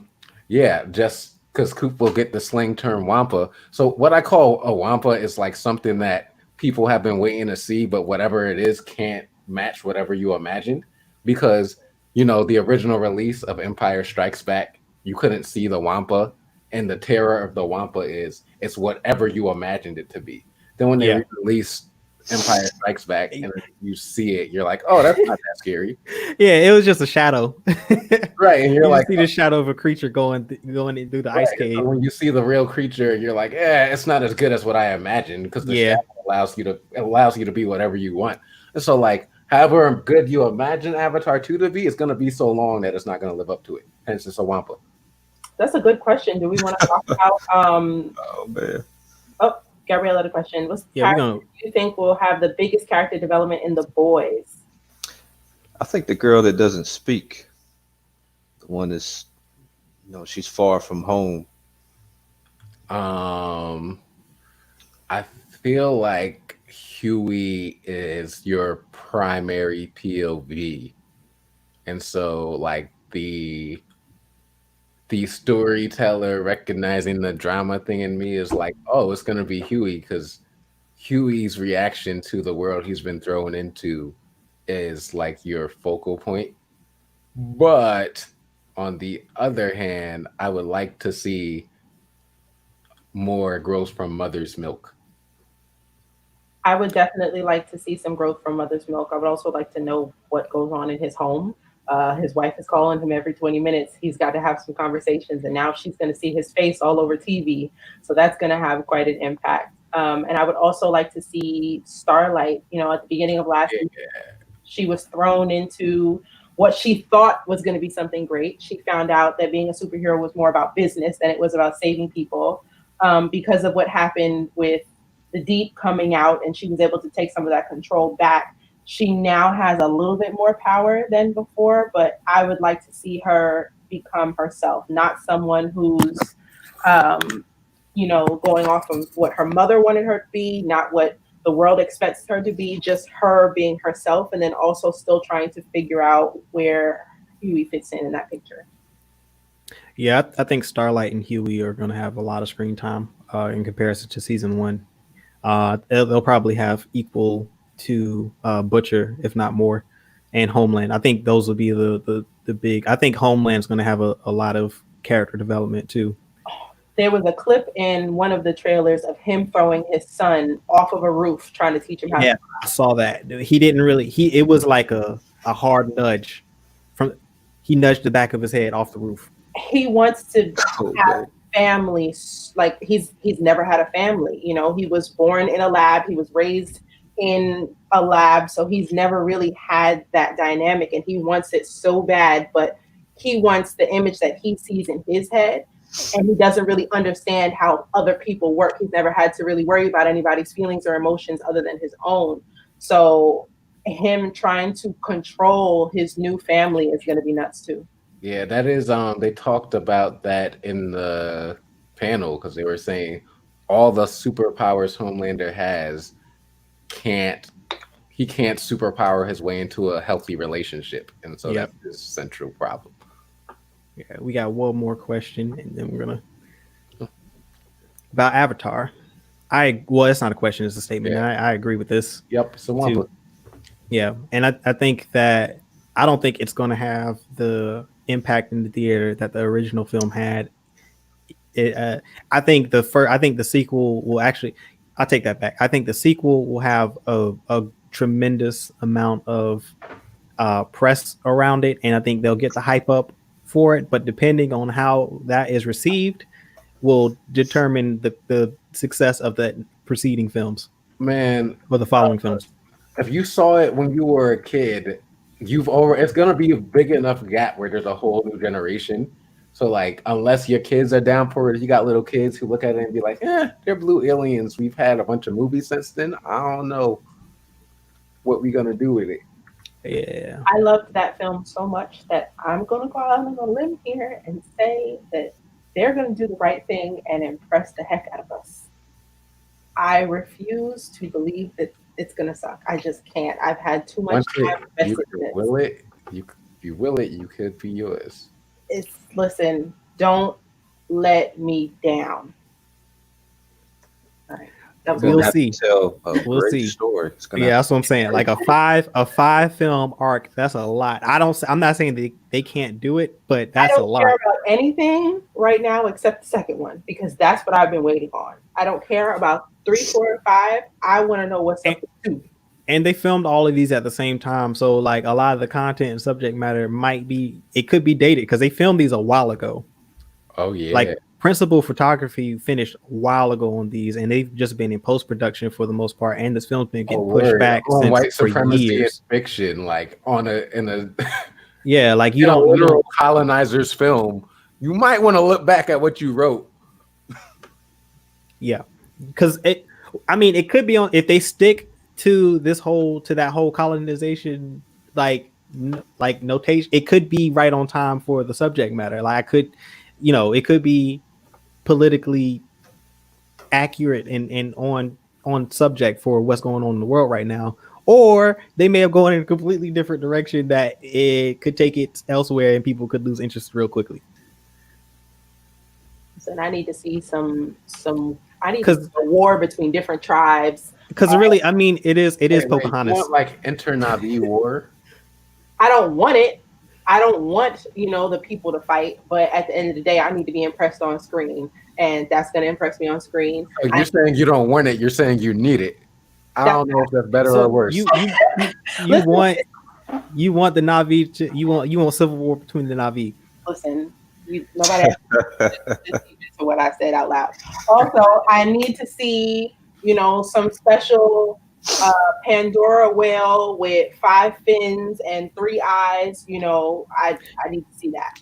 just because Coop will get the slang term wampa. So what I call a wampa is like something that people have been waiting to see, but whatever it is can't match whatever you imagined. Because the original release of Empire Strikes Back, you couldn't see the wampa, and the terror of the wampa is it's whatever you imagined it to be. Then when they Yeah. re-released Empire Strikes Back and you see it, you're like, oh, that's not that scary, Yeah, it was just a shadow. right? And You you're just see the shadow of a creature going through the ice right. cave. So when you see the real creature, you're like, it's not as good as what I imagined because the shadow allows you to be whatever you want. And so like, however good you imagine Avatar 2 to be, it's gonna be so long that it's not gonna live up to it. Hence, it's a wampa. That's a good question. Do we want to talk about Oh man. Oh, Gabrielle had a question. What's the character you think will have the biggest character development in The Boys? I think the girl that doesn't speak, the one that's, she's far from home. I feel like Huey is your primary POV, and so like the storyteller recognizing the drama thing in me is like, oh, it's gonna be Huey because Huey's reaction to the world he's been thrown into is like your focal point. But on the other hand, I would like to see more growth from Mother's Milk. I would definitely like to see some growth from Mother's Milk. I would also like to know what goes on in his home. His wife is calling him every 20 minutes. He's got to have some conversations, and now she's going to see his face all over TV. So that's going to have quite an impact. And I would also like to see Starlight. At the beginning of last week, she was thrown into what she thought was going to be something great. She found out that being a superhero was more about business than it was about saving people, because of what happened with the Deep coming out, and she was able to take some of that control back. She now has a little bit more power than before, but I would like to see her become herself, not someone who's, going off of what her mother wanted her to be, not what the world expects her to be, just her being herself, and then also still trying to figure out where Huey fits in that picture. Yeah, I think Starlight and Huey are going to have a lot of screen time in comparison to season 1. They'll probably have equal to Butcher, if not more, and Homeland. I think those will be the big. I think Homeland's going to have a lot of character development too. There was a clip in one of the trailers of him throwing his son off of a roof, trying to teach him how. Yeah, I saw that. He didn't really. It was like a hard nudge he nudged the back of his head off the roof. He wants to have family. Like he's never had a family. He was born in a lab. He was raised in a lab, so he's never really had that dynamic, and he wants it so bad, but he wants the image that he sees in his head, and he doesn't really understand how other people work. He's never had to really worry about anybody's feelings or emotions other than his own. So him trying to control his new family is going to be nuts too. Yeah, that is. They talked about that in the panel because they were saying all the superpowers Homelander has he can't superpower his way into a healthy relationship, and so that's his central problem. Yeah, we got one more question, and then we're gonna about Avatar. It's not a question; it's a statement. Yeah. I agree with this. Yep, so yeah, and I think that I don't think it's going to have the impact in the theater that the original film had. I think the sequel will actually. I'll take that back. I think the sequel will have a tremendous amount of press around it, and I think they'll get the hype up for it. But depending on how that is received, will determine the success of the preceding films. Man, or the following films. If you saw it when you were a kid, it's gonna be a big enough gap where there's a whole new generation. So like, unless your kids are down for it, you got little kids who look at it and be like, they're blue aliens. We've had a bunch of movies since then. I don't know what we're gonna do with it. Yeah. I loved that film so much that I'm gonna go out on a limb here and say that they're gonna do the right thing and impress the heck out of us. I refuse to believe that it's gonna suck. I just can't. I've had too much time invested in it. Will it? You will it. You could be yours. Listen. Don't let me down. All right. That was We'll Gonna have to see. tell a We'll great see. story. It's gonna Yeah, have that's what I'm saying. Like a five film arc. That's a lot. I'm not saying they can't do it, but I that's a don't lot. care about anything right now except the second one because that's what I've been waiting on. I don't care about 3, 4, and 5. I want to know what's up with 2. And they filmed all of these at the same time, so like a lot of the content and subject matter it could be dated because they filmed these a while ago. Oh yeah. Like principal photography finished a while ago on these, and they've just been in post production for the most part. And this film's been getting pushed word. back On since white for supremacy and years. fiction, like in a Yeah, like you in a don't literal colonizer's film. You might want to look back at what you wrote. Yeah, because it could be on if they stick to that whole colonization like notation. It could be right on time for the subject matter. Like it could be politically accurate and on subject for what's going on in the world right now. Or they may have gone in a completely different direction that it could take it elsewhere and people could lose interest real quickly. And I need to see some. I need to see a war between different tribes. Because really, I mean, it is Pocahontas. You want like inter-Navi war? I don't want it. I don't want the people to fight. But at the end of the day, I need to be impressed on screen, and that's going to impress me on screen. So you're saying you don't want it. You're saying you need it. I don't know if that's better or worse. You want the Navi to you want civil war between the Navi. Listen, nobody to what I said out loud. Also, I need to see some special Pandora whale with 5 fins and 3 eyes. I need to see that.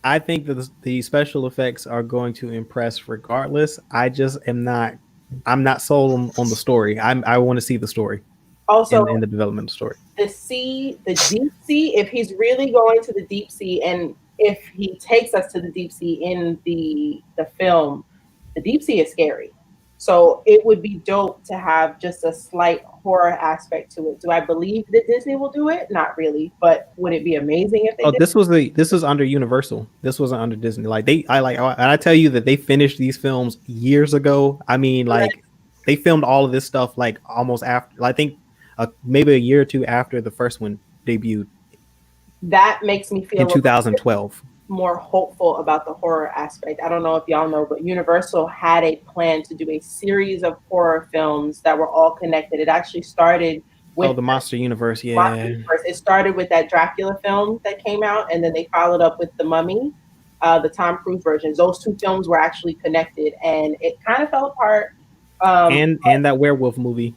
I think that the special effects are going to impress regardless. I just am not. I'm not sold on the story. I want to see the story. Also, in the development story. The deep sea. If he's really going to the deep sea, and if he takes us to the deep sea in the film, the deep sea is scary. So it would be dope to have just a slight horror aspect to it. Do I believe that Disney will do it? Not really, but would it be amazing if they did? This was under Universal. This wasn't under Disney. I tell you that they finished these films years ago. I mean, they filmed all of this stuff like almost after. I think maybe a year or two after the first one debuted. That makes me feel in 2012. More hopeful about the horror aspect. I don't know if y'all know, but Universal had a plan to do a series of horror films that were all connected. It actually started with the Monster Universe. Yeah, Monster Universe. It started with that Dracula film that came out, and then they followed up with The Mummy, the Tom Cruise versions. Those 2 films were actually connected, and it kind of fell apart. And that werewolf movie.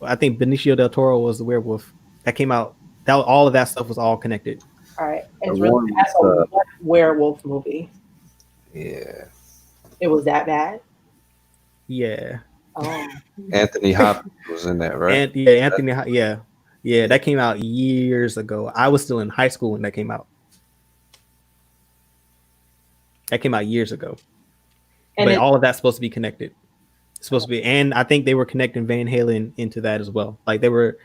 I think Benicio del Toro was the werewolf that came out. All of that stuff was all connected. All right, it's really that's a werewolf movie. Yeah, it was that bad. Yeah. Anthony Hopkins was in that, right? Yeah, that came out years ago. I was still in high school when that came out. That came out years ago. But all of that's supposed to be connected. It's supposed to be, and I think they were connecting Van Halen into that as well. Like they were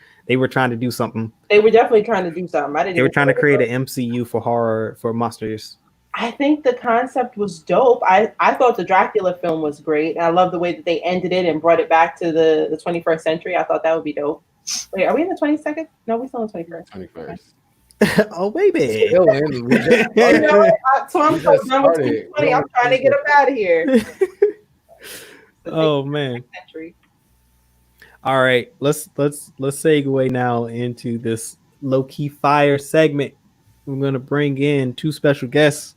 trying to do something. They were definitely trying to do something. They were trying to create an MCU for horror for monsters. I think the concept was dope. I thought the Dracula film was great. And I love the way that they ended it and brought it back to the 21st century. I thought that would be dope. Wait, are we in the 22nd? No, we're still in the 21st. 21st. Oh, baby. So I'm so done with 2020. I'm trying to get up out of here. Oh man. All right, let's segue now into this Lowkey Fire segment. We're gonna bring in 2 special guests.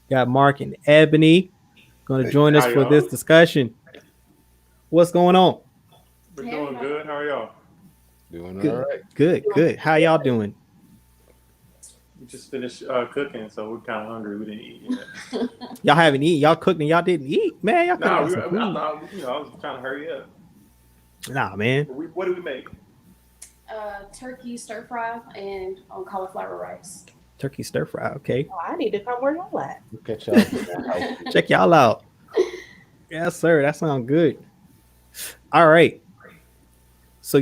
Got Mark and Ebony going to join us for this discussion. What's going on? We're doing good. How are y'all? Doing good. All right. Good. How y'all doing? We just finished cooking, so we're kind of hungry. We didn't eat yet. Y'all haven't eaten. Y'all cooked and y'all didn't eat, man. Y'all I was trying to hurry up. Nah, man. What did we make? Turkey stir fry and cauliflower rice. Turkey stir fry. Okay. Oh, I need to come where y'all at. Look at y'all. Check y'all out. Yes, sir. That sounds good. All right. So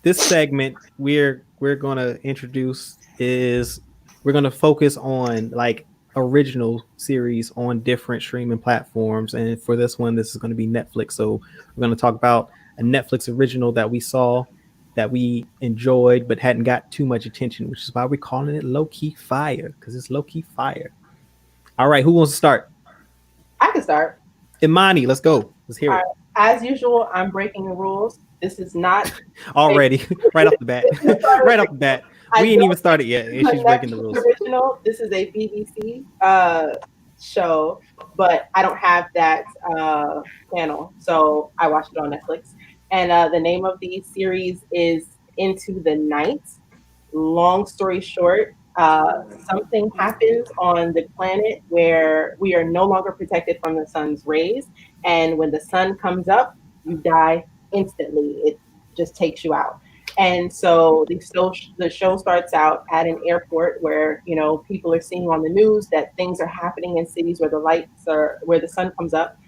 this segment we're gonna introduce is we're gonna focus on like original series on different streaming platforms. And for this one, this is going to be Netflix. So we're going to talk about a Netflix original that we saw, that we enjoyed, but hadn't got too much attention, which is why we're calling it Lowkey Fire, because it's Lowkey Fire. All right, who wants to start? I can start. Imani, let's go. Let's hear it. As usual, I'm breaking the rules. This is not already right off the bat. Right off the bat. We ain't even started yet, and she's breaking the rules. Original. This is a BBC show, but I don't have that channel, so I watched it on Netflix. And the name of the series is Into the Night. Long story short, something happens on the planet where we are no longer protected from the sun's rays, and when the sun comes up, you die instantly. It just takes you out. And so the show starts out at an airport where, you know, people are seeing on the news that things are happening in cities where where the sun comes up.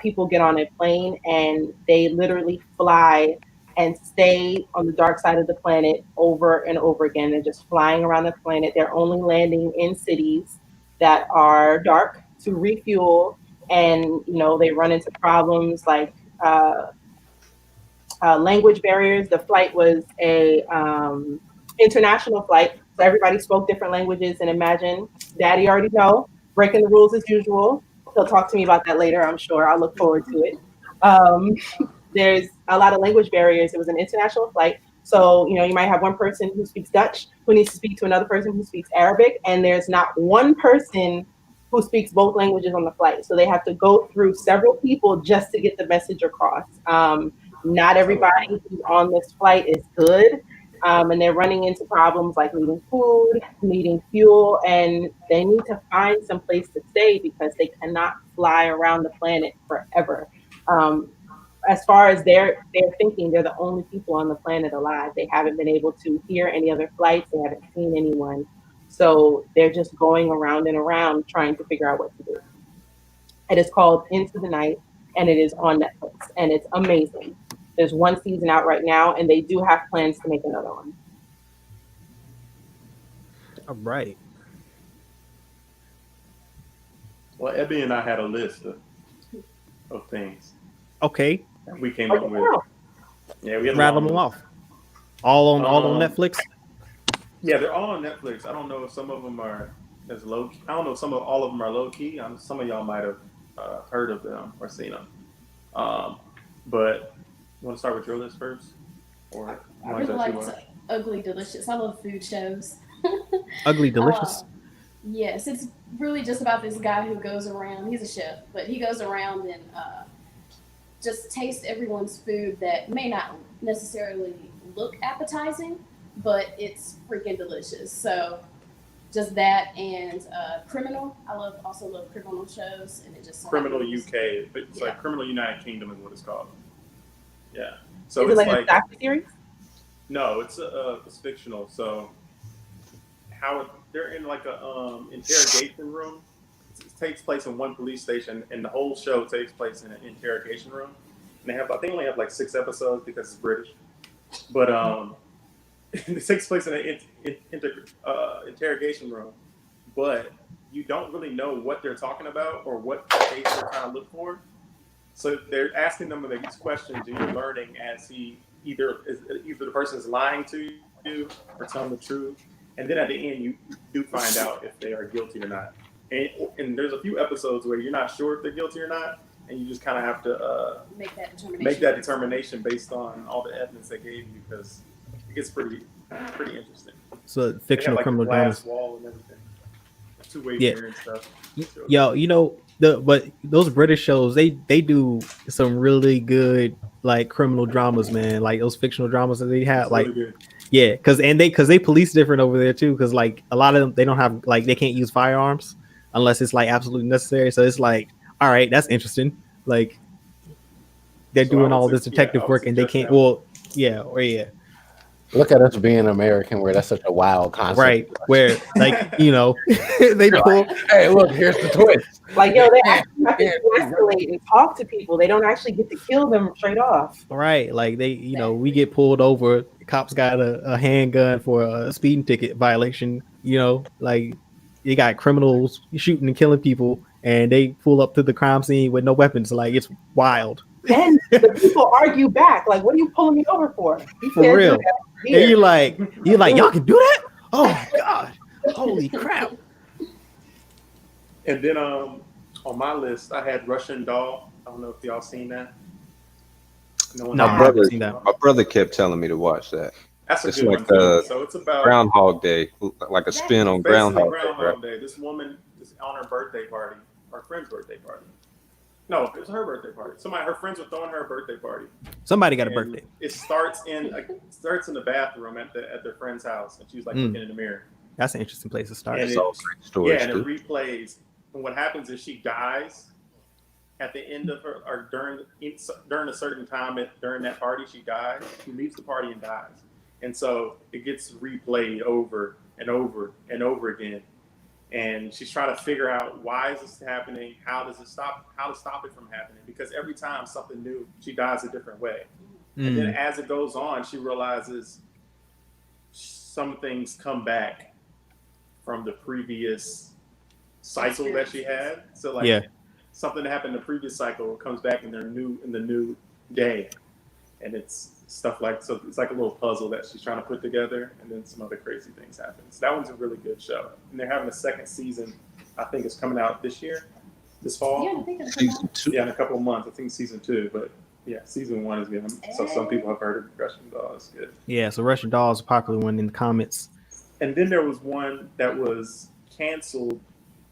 People get on a plane and they literally fly and stay on the dark side of the planet over and over again. They're just flying around the planet. They're only landing in cities that are dark to refuel. And, you know, they run into problems like language barriers. The flight was a international flight, so everybody spoke different languages. And imagine, Daddy already know, breaking the rules as usual. He'll talk to me about that later, I'm sure. I'll look forward to it. There's a lot of language barriers. It was an international flight, so you know you might have one person who speaks Dutch who needs to speak to another person who speaks Arabic, and there's not one person who speaks both languages on the flight. So they have to go through several people just to get the message across. Not everybody who's on this flight is good, and they're running into problems like needing food, needing fuel, and they need to find some place to stay because they cannot fly around the planet forever. As far as they're thinking, they're the only people on the planet alive. They haven't been able to hear any other flights. They haven't seen anyone. So they're just going around and around trying to figure out what to do. It is called Into the Night, and it is on Netflix, and it's amazing. There's one season out right now, and they do have plans to make another one. All right. Well, Ebby and I had a list of things. Okay. We came up with. Yeah, we had rattle them off. All on Netflix. Yeah, they're all on Netflix. I don't know if some of them are as low. I don't know if all of them are low key. Some of y'all might have heard of them or seen them. But you want to start with your list first, or I really like Ugly Delicious. I love food shows. Ugly Delicious. Yes, it's really just about this guy who goes around. He's a chef, but he goes around and just tastes everyone's food that may not necessarily look appetizing, but it's freaking delicious. So just that and Criminal. I also love criminal shows, and it just Criminal UK, but it's like Criminal United Kingdom is what it's called. Yeah. So is it like a docu-series? No, it's fictional. So they're in like a interrogation room. It takes place in one police station, and the whole show takes place in an interrogation room. And I think only have like 6 episodes because it's British. But it takes place in an interrogation room, but you don't really know what they're talking about or what case they're trying to look for. So they're asking them these questions, and you're learning as either the person is lying to you or telling the truth. And then at the end, you do find out if they are guilty or not. And there's a few episodes where you're not sure if they're guilty or not, and you just kind of have to make that determination based on all the evidence they gave you, because it gets pretty interesting. So fictional criminal dramas. Wall and everything. 2-way mirror and stuff. Yo, you know but those British shows, they do some really good like criminal dramas, man. Like those fictional dramas that they have, like really yeah, because they police different over there too. Because like a lot of them, they don't have they can't use firearms unless it's like absolutely necessary. So it's like, all right, that's interesting. Like they're doing all this detective work and they can't. Well, yeah. Look at us being American, where that's such a wild concept. Right, where like they pull. Hey, look, here's the twist. Like they actually have to escalate and talk to people. They don't actually get to kill them straight off. Right, like we get pulled over. Cops got a handgun for a speeding ticket violation. Like you got criminals shooting and killing people, and they pull up to the crime scene with no weapons. Like it's wild. Then the people argue back, like, "What are you pulling me over for?" You For can't do real. that And here. you're like, y'all can do that? Oh my god! Holy crap! And then on my list, I had Russian Doll. I don't know if y'all seen that. No, I haven't seen that. My brother kept telling me to watch that. That's a It's good like one too. So it's about Groundhog Day, like a spin on basically Groundhog Day. Right? Day. This woman is on her birthday party, her friend's birthday party. No, it was her birthday party. Her friends were throwing her a birthday party. Somebody got a And birthday. It starts in the bathroom at their friend's house, and she's like looking in the mirror. That's an interesting place to start. And It's all great stories, and it too. replays. And what happens is she dies at the end of her, or during a certain time during that party, she dies. She leaves the party and dies, and so it gets replayed over and over and over again. And she's trying to figure out why is this happening? How to stop it from happening? Because every time something new, she dies a different way. And then as it goes on, she realizes some things come back from the previous cycle that she had. So like something that happened in the previous cycle comes back in the new day. And it's stuff like, so it's like a little puzzle that she's trying to put together, and then some other crazy things happen. So that one's a really good show. And they're having a second season. I think it's coming out this fall. Yeah, I think it's Season 2. Yeah, in a couple of months. I think season 2, but yeah, season 1 is good. So some people have heard of Russian Doll. It's good. Yeah, so Russian Doll is a popular one in the comments. And then there was one that was canceled.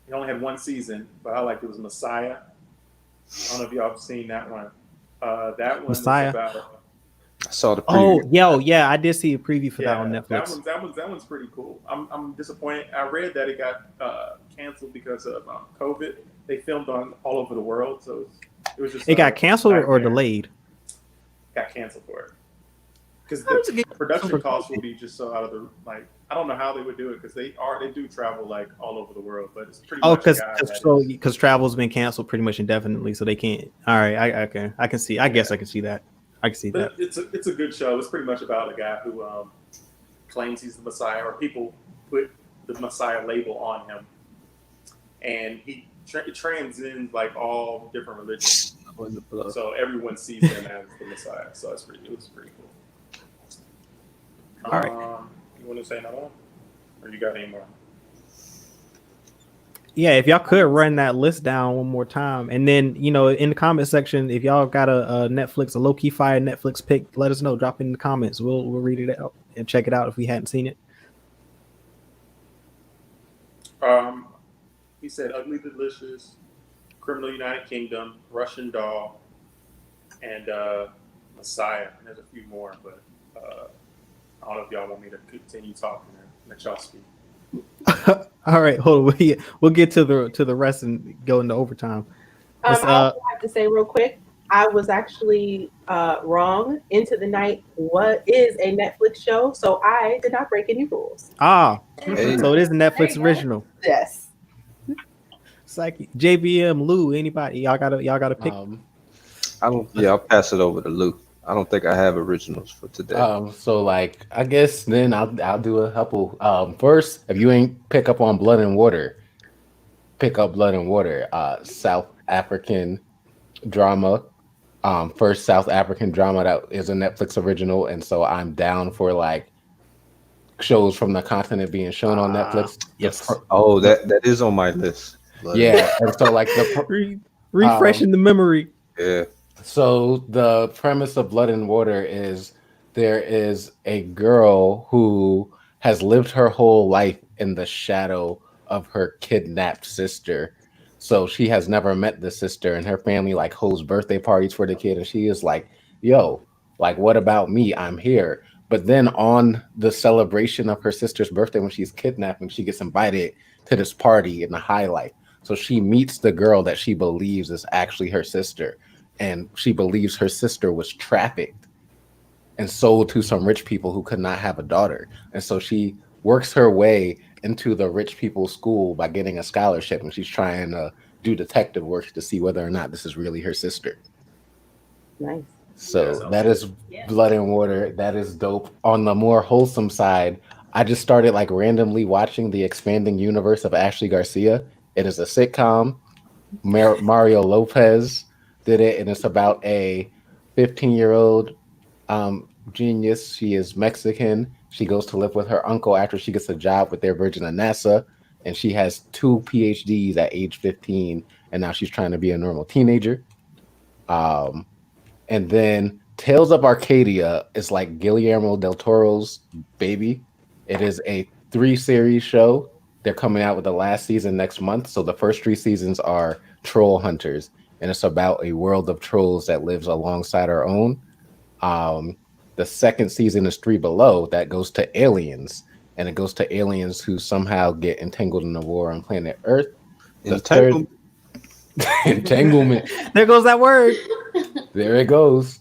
It only had one season, but I liked it. It was Messiah. I don't know if y'all have seen that one. That one Messiah? was about. I saw the preview. Oh, yeah, I did see a preview for that on Netflix. That one's pretty cool. I'm disappointed. I read that it got canceled because of COVID. They filmed all over the world, so it was just. It got canceled or delayed? Got canceled for it because the production costs will be just so out of the like. I don't know how they would do it because they do travel like all over the world, but it's pretty. Oh, because travel's been canceled pretty much indefinitely, so they can't. All right, I can see. I guess I can see that. I can see but that. It's a good show. It's pretty much about a guy who claims he's the Messiah, or people put the Messiah label on him, and he transcends like all different religions. So everyone sees him as the Messiah. So it was pretty cool. All right. You want to say another one, or you got any more? Yeah, if y'all could run that list down one more time, and then in the comment section, if y'all got a Lowkey Fire Netflix pick, let us know. Drop it in the comments. We'll read it out and check it out if we hadn't seen it. He said Ugly Delicious, Criminal United Kingdom, Russian Doll, and Messiah. And there's a few more, but I don't know if y'all want me to continue talking or let y'all speak. All right, hold on. We'll get to the rest and go into overtime. I also have to say real quick, I was actually wrong. Into the Night is a Netflix show, so I did not break any rules. So it is a Netflix original. Yes. It's like JBM, Lou, anybody? Y'all got to pick. I'll pass it over to Lou. I don't think I have originals for today. So like I guess then I'll do a couple. First, if you ain't pick up on Blood and Water, pick up Blood and Water. South African drama. First South African drama that is a Netflix original, and so I'm down for like shows from the continent being shown on Netflix. Yes. That is on my list. Yeah, and so like the refreshing the memory. Yeah. So the premise of Blood and Water is there is a girl who has lived her whole life in the shadow of her kidnapped sister. So she has never met the sister, and her family like hosts birthday parties for the kid. And she is like, yo, like, what about me? I'm here. But then on the celebration of her sister's birthday, when she's kidnapping, she gets invited to this party in the highlight. So she meets the girl that she believes is actually her sister. And she believes her sister was trafficked and sold to some rich people who could not have a daughter. And so she works her way into the rich people's school by getting a scholarship. And she's trying to do detective work to see whether or not this is really her sister. Nice. So that is Blood and Water. That is dope. On the more wholesome side, I just started like randomly watching the expanding universe of Ashley Garcia. It is a sitcom. Mario Lopez did it, and it's about a 15-year-old genius. She is Mexican. She goes to live with her uncle after she gets a job with their version of NASA, and she has 2 PhDs at age 15, and now she's trying to be a normal teenager. And then Tales of Arcadia is like Guillermo del Toro's baby. It is a 3-series show. They're coming out with the last season next month. So the first 3 seasons are Troll Hunters, and it's about a world of trolls that lives alongside our own. The second season is 3 Below, that goes to aliens, and it goes to aliens who somehow get entangled in the war on planet Earth. The third entanglement. There goes that word. There it goes.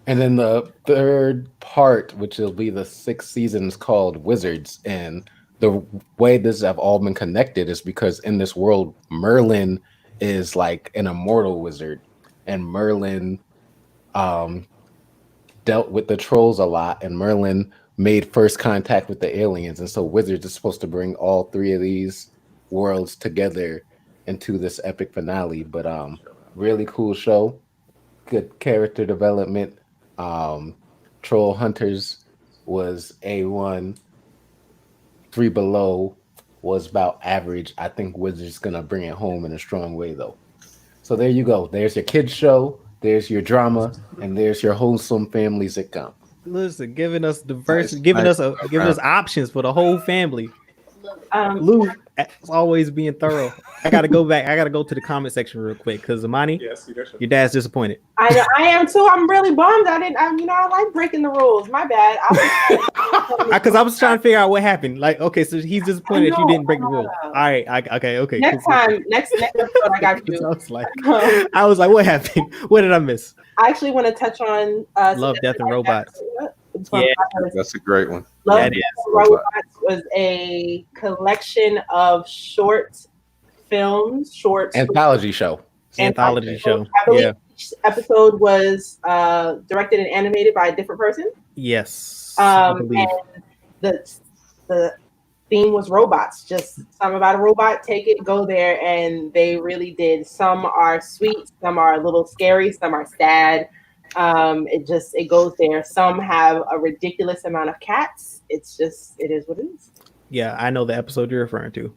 And then the third part, which will be the 6th season, is called Wizards. And the way this have all been connected is because in this world, Merlin is like an immortal wizard, and Merlin dealt with the trolls a lot, and Merlin made first contact with the aliens. And so Wizards is supposed to bring all 3 of these worlds together into this epic finale. But really cool show, good character development. Troll Hunters was A1. 3 Below was about average. I think Wizards gonna bring it home in a strong way though. So there you go. There's your kids show, there's your drama, and there's your wholesome family sitcom. Listen, giving us diversity, giving us options for the whole family. Lou, as always, being thorough. I gotta go back. I gotta go to the comment section real quick because Amani, your dad's disappointed. I am too. I'm really bummed. I like breaking the rules. My bad. Because I was trying to figure out what happened. Like, okay, so he's disappointed that you didn't break the rule. All right, okay. Next episode, I got you. I was like, what happened? What did I miss? I actually want to touch on Love, Death, and Robots. Yeah, that's a great one. Love, Death, and Robots was a collection of short films, anthology show. Anthology show. I believe each episode was directed and animated by a different person. Yes. And the theme was robots. Just something about a robot. Take it, go there, and they really did. Some are sweet, some are a little scary, some are sad. It goes there. Some have a ridiculous amount of cats. It is what it is. Yeah, I know the episode you're referring to.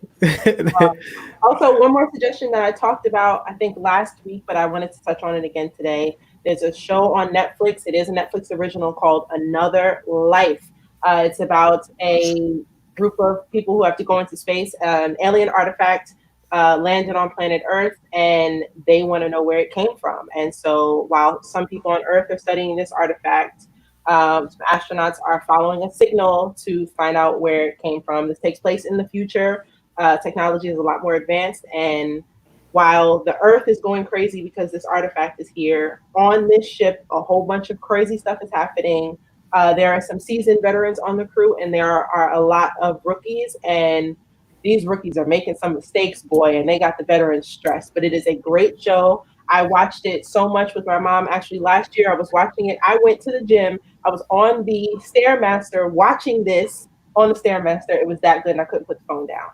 Also, one more suggestion that I talked about, I think last week, but I wanted to touch on it again today. There's a show on Netflix. It is a Netflix original called Another Life. It's about a group of people who have to go into space. An alien artifact landed on planet Earth, and they want to know where it came from. And so while some people on Earth are studying this artifact, some astronauts are following a signal to find out where it came from. This takes place in the future. Technology is a lot more advanced, and while the Earth is going crazy because this artifact is here, on this ship, a whole bunch of crazy stuff is happening. There are some seasoned veterans on the crew, and there are a lot of rookies, and these rookies are making some mistakes, boy, and they got the veterans stressed. But it is a great show. I watched it so much with my mom. Actually, last year I was watching it. I went to the gym. I was on the Stairmaster watching this on the Stairmaster. It was that good, and I couldn't put the phone down.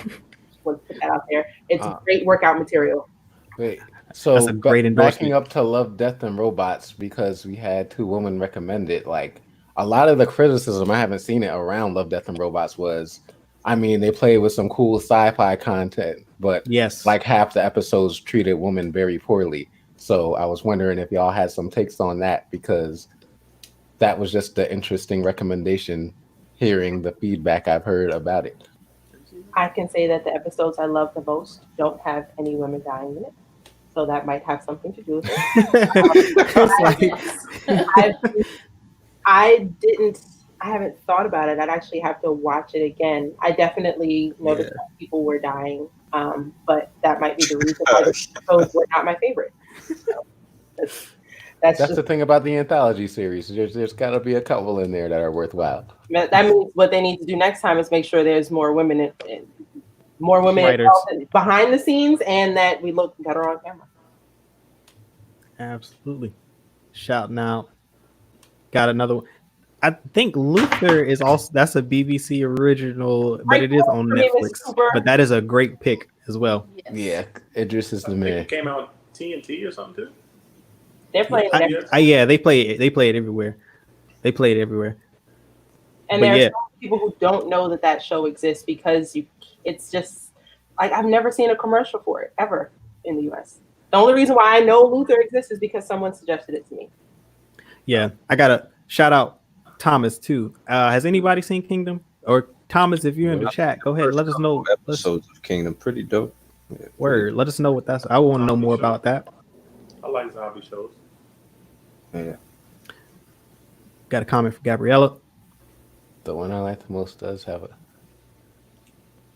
Just want to put that out there. It's great workout material. Wait, so that's a great endorsement. Backing up to Love, Death, and Robots, because we had 2 women recommend it. Like, a lot of the criticism, I haven't seen it around Love, Death, and Robots was, I mean, they play with some cool sci-fi content, but yes, like half the episodes treated women very poorly. So I was wondering if y'all had some takes on that, because that was just the interesting recommendation, hearing the feedback I've heard about it. I can say that the episodes I love the most don't have any women dying in it. So that might have something to do with it. I haven't thought about it. I'd actually have to watch it again. I definitely noticed that people were dying, but that might be the reason why the episodes were not my favorite. So that's the thing about the anthology series. There's got to be a couple in there that are worthwhile. That means what they need to do next time is make sure there's more women behind the scenes, and that we look better on camera. Absolutely. Shouting out. Got another one. I think Luther is also that's a BBC original, but it is on Her name is Netflix. Cooper. But that is a great pick as well. Yes. Yeah, Idris is I the think man. it came out TNT or something too. They're playing it every- Yeah, they play it. They play it everywhere. They play it everywhere. and but there's yeah. so many people who don't know that show exists because it's just like I've never seen a commercial for it ever in the US. The only reason why I know Luther exists is because someone suggested it to me. Yeah, I gotta shout out Thomas too. Has anybody seen Kingdom? Or Thomas, if you're in the chat, go ahead. Let us know. Episodes of Kingdom, pretty dope. Yeah, Word. Let us know what that's. I want to know more about that. I like zombie shows. Yeah. Got a comment from Gabriella. The one I like the most does have a.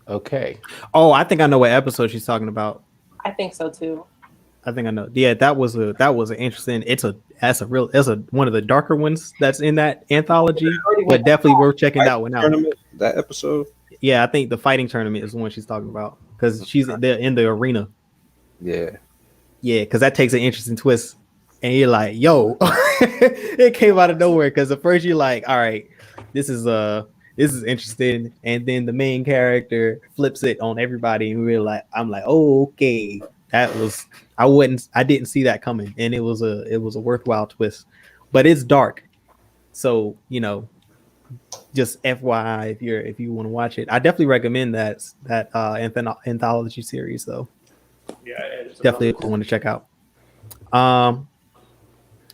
Okay. Oh, I think I know what episode she's talking about. I think so too. I think I know. Yeah, that was an interesting. That's one of the darker ones that's in that anthology, but definitely worth checking that one out. Tournament, that episode. Yeah, I think the fighting tournament is the one she's talking about because she's in the arena. Yeah. Yeah, because that takes an interesting twist, and you're like, "Yo," it came out of nowhere. Because at first you're like, "All right, this is interesting," and then the main character flips it on everybody, and we're like, "I'm like, oh, okay." That was I didn't see that coming, and it was a worthwhile twist, but it's dark, so just FYI if you want to watch it, I definitely recommend that anthology series though. Yeah, it's Definitely a cool one to check out.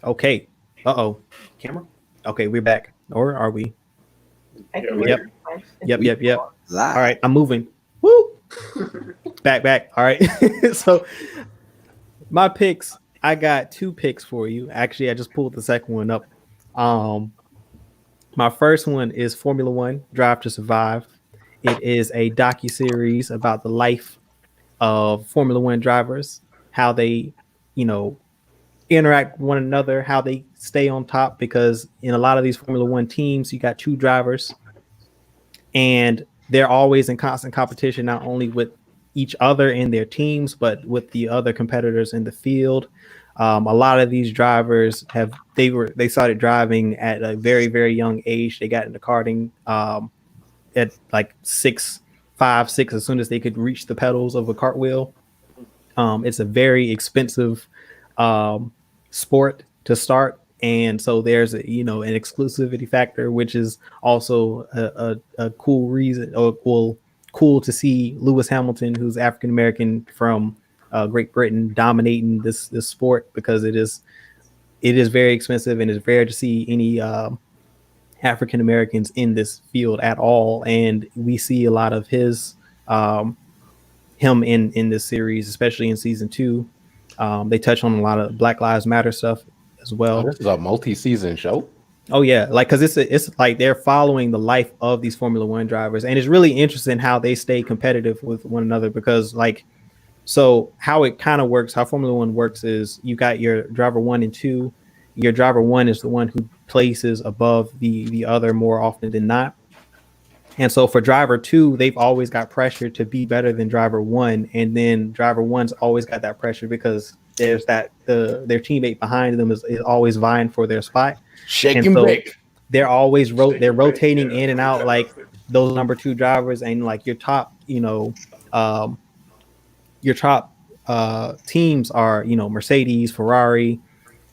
Okay. Camera. Okay, we're back, or are we? I can Yeah, hear Yep. it. Yep. All right, I'm moving. Woo! back. All right. So my picks, I got 2 picks for you. Actually, I just pulled the second one up. My first one is Formula One Drive to Survive. It is a docuseries about the life of Formula One drivers, how they, interact with one another, how they stay on top, because in a lot of these Formula One teams, you got 2 drivers and they're always in constant competition, not only with each other in their teams, but with the other competitors in the field. A lot of these drivers they started driving at a very, very young age. They got into karting at like 5, 6, as soon as they could reach the pedals of a cartwheel. It's a very expensive sport to start, and so there's an exclusivity factor, which is also a cool reason, or cool to see Lewis Hamilton, who's African American from Great Britain, dominating this sport, because it is very expensive, and it's rare to see any African Americans in this field at all. And we see a lot of him in this series, especially in season 2. They touch on a lot of Black Lives Matter stuff as well. Oh, this is a multi-season show. Oh yeah, like because it's like they're following the life of these Formula One drivers, and it's really interesting how they stay competitive with one another. Because so how it kind of works, how Formula One works is you got your driver 1 and 2. Your driver 1 is the one who places above the other more often than not. And so for driver 2, they've always got pressure to be better than driver 1, and then driver 1's always got that pressure because there's their teammate behind them is always vying for their spot. Shake And and so bake. they're always rotating in and out, like those number 2 drivers, and like your top teams are Mercedes, Ferrari.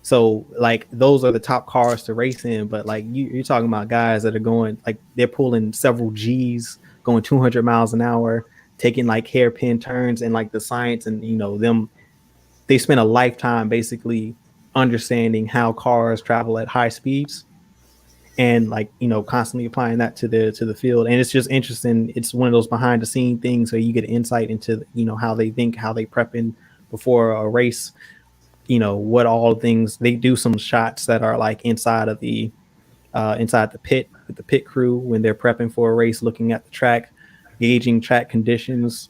So like those are the top cars to race in, but like you're talking about guys that are going, like they're pulling several G's, going 200 miles an hour, taking like hairpin turns, and like the science, and they spend a lifetime basically understanding how cars travel at high speeds, and like constantly applying that to the field. And it's just interesting. It's one of those behind the scene things where you get insight into how they think, how they prep in before a race. What all things they do, some shots that are like inside the pit with the pit crew when they're prepping for a race, looking at the track, gauging track conditions.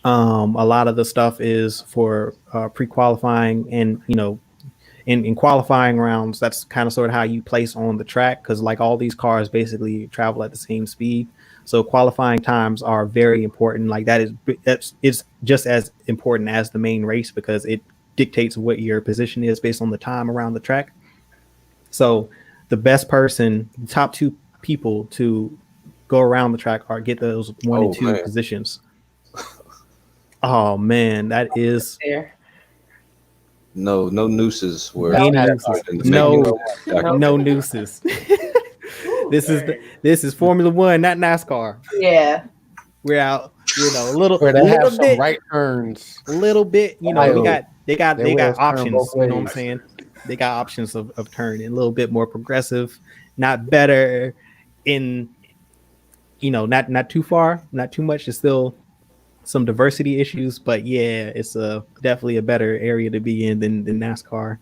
A lot of the stuff is for pre-qualifying, and in qualifying rounds, that's kind of sort of how you place on the track, because like all these cars basically travel at the same speed. So qualifying times are very important. Like it's just as important as the main race, because it dictates what your position is based on the time around the track. So the best person, the top 2 people to go around the track are get those 1 and 2 positions. Oh man, that is There. No nooses were. no nooses. No nooses. Ooh, This is Formula One, not NASCAR. yeah. We're out, a little, Where they have little some bit, right turns. a little bit. They got wheels turn options. both You know what I'm ways. saying? They got options of turning a little bit more progressive, not better in, not too far, not too much. It's still some diversity issues, but yeah, it's definitely a better area to be in than NASCAR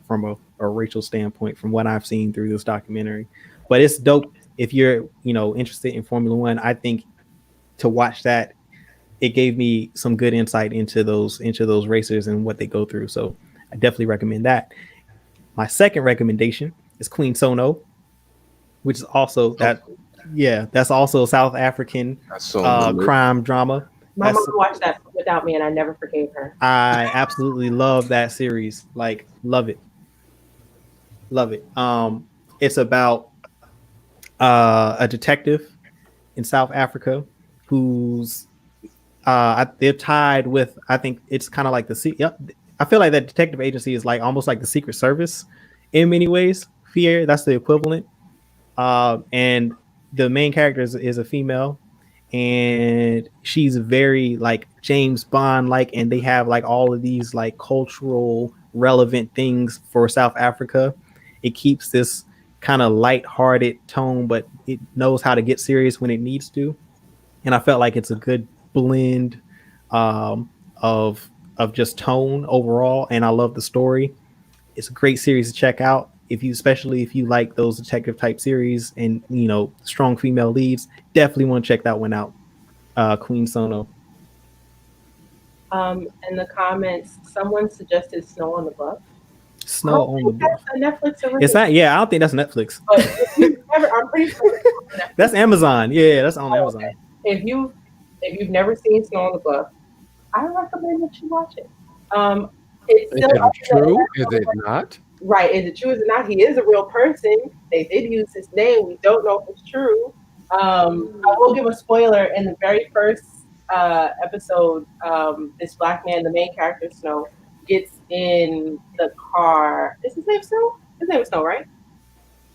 from a racial standpoint, from what I've seen through this documentary. But it's dope if you're interested in Formula One. I think to watch that, it gave me some good insight into those racers and what they go through. So I definitely recommend that. My second recommendation is Queen Sono, which is also that's also South African crime drama. My mom watched that without me, and I never forgave her. I absolutely love that series. Like, love it. It's about a detective in South Africa who's they're tied with. I think it's kind of like I feel like that detective agency is like almost like the Secret Service in many ways. Fear, that's the equivalent. And the main character is a female. And she's very like James Bond like, and they have like all of these like cultural relevant things for South Africa. It keeps this kind of light-hearted tone, but it knows how to get serious when it needs to. And I felt like it's a good blend of just tone overall, and I love the story. It's a great series to check out especially if you like those detective type series and strong female leads. Definitely want to check that one out. Queen Sono. In the comments, someone suggested Snow on the Bluff. Snow on the Bluff. That's a Netflix original. It's not. Yeah, I don't think that's Netflix. But if you've never, I'm pretty sure it's on Netflix. That's Amazon. Yeah, that's on Amazon. Okay. If you've never seen Snow on the Bluff, I recommend that you watch it. It's Is still it true? Is it not? Right. Is it true? Is it not? He is a real person. They did use his name. We don't know if it's true. I will give a spoiler. In the very first episode, this black man, the main character, Snow, gets in the car. Is his name Snow? His name is Snow, right?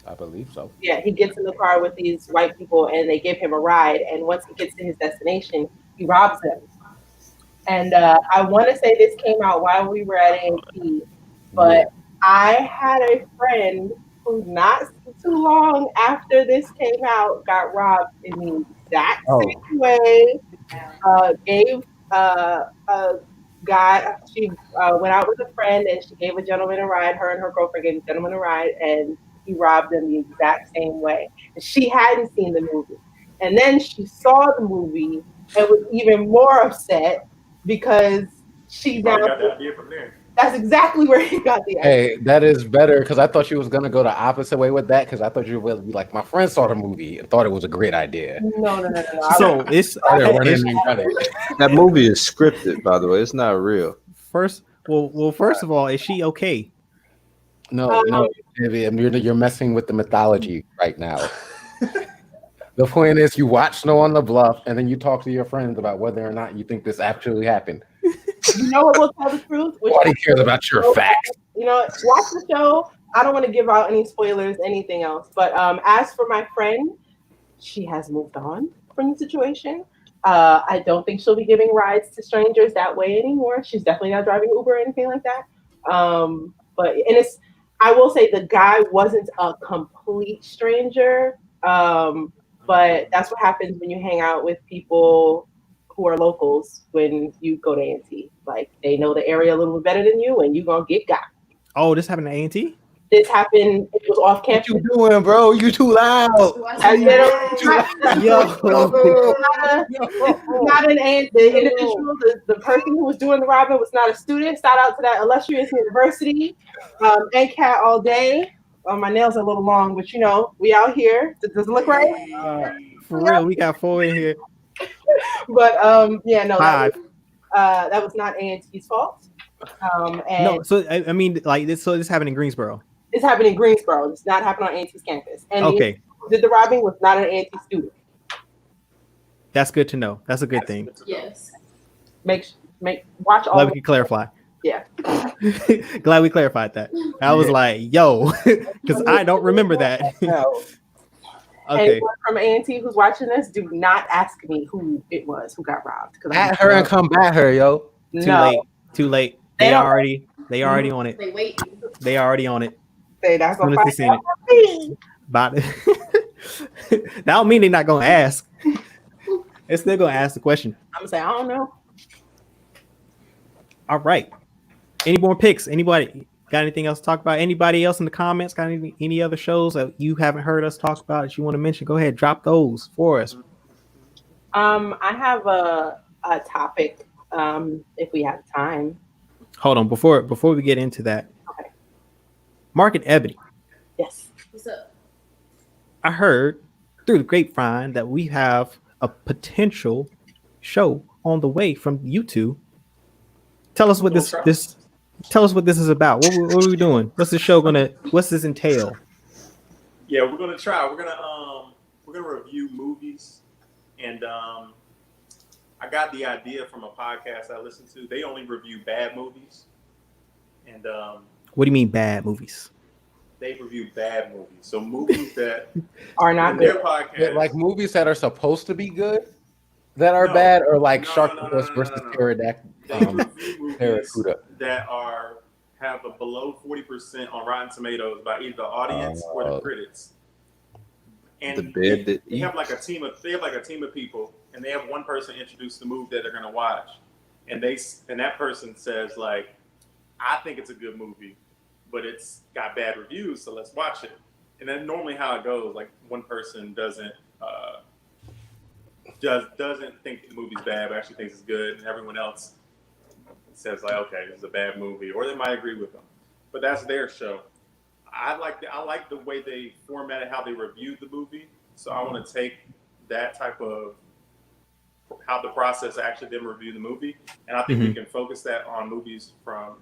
I believe so. Yeah, he gets in the car with these white people and they give him a ride. And once he gets to his destination, he robs them. And I want to say this came out while we were at A&P, but I had a friend who not too long after this came out got robbed in the exact same way. Gave a guy, she went out with a friend and she gave a gentleman a ride. Her and her girlfriend gave a gentleman a ride and he robbed them the exact same way. And she hadn't seen the movie. And then she saw the movie and was even more upset because she got the idea from there. That's exactly where he got the idea. Hey, that is better because I thought she was gonna go the opposite way with that because I thought you would be like, my friend saw the movie and thought it was a great idea. No. So that movie is scripted, by the way. It's not real. First of all, is she okay? No, Vivian, you're messing with the mythology right now. The point is, you watch Snow on the Bluff, and then you talk to your friends about whether or not you think this actually happened. You know what will tell the truth? Nobody cares about your facts. You know, watch the show. I don't want to give out any spoilers, anything else. But as for my friend, she has moved on from the situation. I don't think she'll be giving rides to strangers that way anymore. She's definitely not driving Uber or anything like that. I will say the guy wasn't a complete stranger. But that's what happens when you hang out with people who are locals when you go to A&T. Like, they know the area a little bit better than you, and you're going to get got. Oh, this happened at A&T? This happened, it was off campus. What you doing, bro? You too loud. Not an A&T. The individual, the person who was doing the robbing was not a student. Shout out to that illustrious university. NCAT all day. My nails are a little long, but we out here. Does it look right? For real, we got 4 in here. But that was not A&T's fault. No, so I mean, like this. So this happened in Greensboro. It's happening in Greensboro. It's not happening on Auntie's campus. And Okay, who did the robbing was not an Auntie student. that's good to know. That's a good thing. Yes. Watch all. Glad we can clarify. Yeah. Glad we clarified that. I was like, yo, because I don't remember that. No. Okay. Anyone from Auntie who's watching this, do not ask me who it was who got robbed. At her and come back her, yo. Too late. They They don't- already on it. They wait. They already on it. They not As soon gonna as they find seen it. out. About it. That don't mean they're not gonna ask. They're still gonna ask the question. I'm gonna say I don't know. All right. Any more picks? Anybody got anything else to talk about? Anybody else in the comments got any other shows that you haven't heard us talk about that you want to mention? Go ahead, drop those for us. I have a topic. If we have time. Hold on, before we get into that. Okay. Mark and Ebony. Yes. What's up? I heard through the grapevine that we have a potential show on the way from you two. Tell us what this is about. What are we doing? What's this entail? Yeah, we're gonna try. We're gonna review movies, and I got the idea from a podcast I listened to. They only review bad movies, and What do you mean bad movies? they review bad movies. So movies that Are not in their good. podcast, Like movies that are supposed to be good that are No. bad, or like No, Sharktopus no. versus Pterodactyl. they review movies Barracuda. that have a below 40% on Rotten Tomatoes by either the audience or the critics. And The bed that they have like a team of people, and they have one person introduce the movie that they're gonna watch, and that person says like, I think it's a good movie, but it's got bad reviews, so let's watch it. And then normally how it goes, like one person doesn't think the movie's bad, but actually thinks it's good, and everyone else says like, okay, this is a bad movie, or they might agree with them. But that's their show. I like the way they formatted how they reviewed the movie. So I want to take that type of how the process actually them review the movie, and I think we can focus that on movies from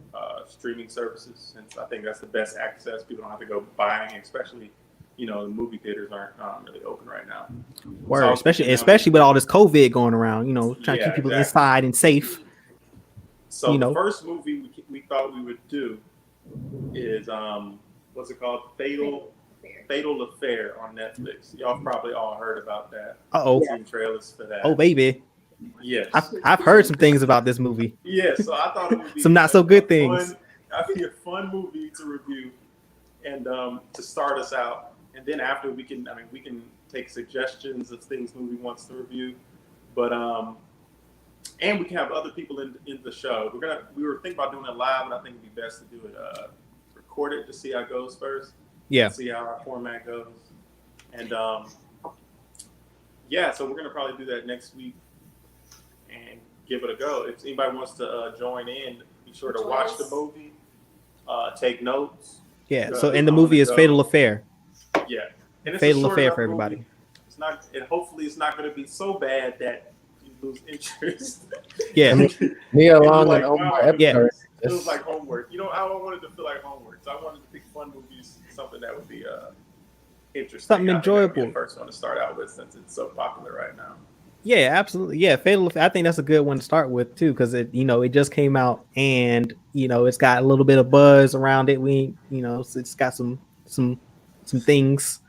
streaming services, since I think that's the best access. People don't have to go buying, especially the movie theaters aren't really open right now. Word, So, especially with all this COVID going around, trying to keep people inside and safe. So the first movie we thought we would do is what's it called? Fatal Affair on Netflix. Y'all probably all heard about that. Uh-oh. Trailers for that. Oh baby. Yes. I've heard some things about this movie. Yeah, so I thought it would be Some not so good things. I think a fun movie to review and to start us out. And then after we can take suggestions of things movie wants to review. But and we can have other people in the show. We were thinking about doing it live, and I think it'd be best to do it record it to see how it goes first. Yeah. See how our format goes. And so we're gonna probably do that next week and give it a go. If anybody wants to join in, be sure to watch the movie, take notes. Yeah. So and the movie is Fatal Affair. Yeah. And it's Fatal a short Affair enough for everybody. movie. It's not, and hopefully it's not going to be so bad that you lose interest. Yeah. Mia And Long you're and like, Omar wow, Epps Yeah. are It just- was like homework. I wanted to feel like homework, so I wanted to pick fun movies, something that would be interesting. Something I think that would be enjoyable. the first one to start out with, since it's so popular right now. Yeah, absolutely. Yeah, Fatal Affair. I think that's a good one to start with too, because it just came out and it's got a little bit of buzz around it. It's got some things,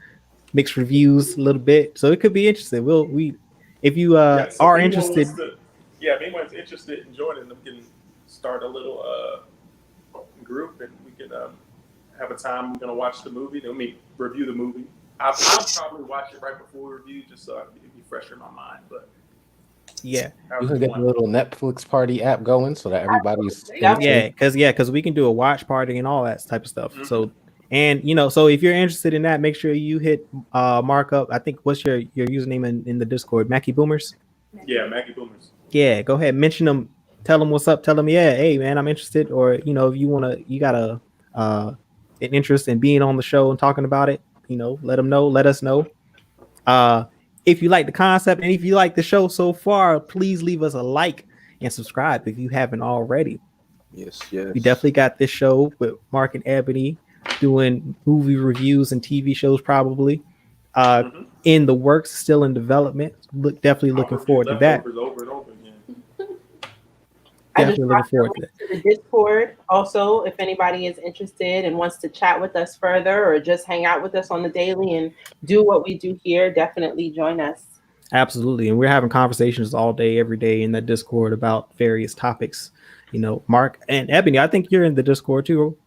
mixed reviews a little bit, so it could be interesting. If you So are if anyone interested, wants if anyone's interested in joining them, we can start a little group, and we can have a time we're gonna watch the movie. Then we review the movie. I'll probably watch it right before we review, just so it'd be fresher in my mind. But yeah, You can get the little Netflix party app going so that everybody's yeah, because we can do a watch party and all that type of stuff. So so if you're interested in that, make sure you hit Mark up. I think what's your username in the Discord, Mackie Boomers. Yeah, Maggie Boomers. Yeah, go ahead, mention them, tell them what's up, tell them hey man, I'm interested, or if you got an interest in being on the show and talking about it, let us know. If you like the concept and if you like the show so far, please leave us a like and subscribe if you haven't already. Yes. We definitely got this show with Mark and Ebony doing movie reviews and TV shows probably. In the works, still in development. Definitely looking forward to that. Over and over again. Definitely looking forward to that. The Discord also, if anybody is interested and wants to chat with us further or just hang out with us on the daily and do what we do here, definitely join us. Absolutely. And we're having conversations all day, every day in that Discord about various topics. You know, Mark and Ebony, I think you're in the Discord too.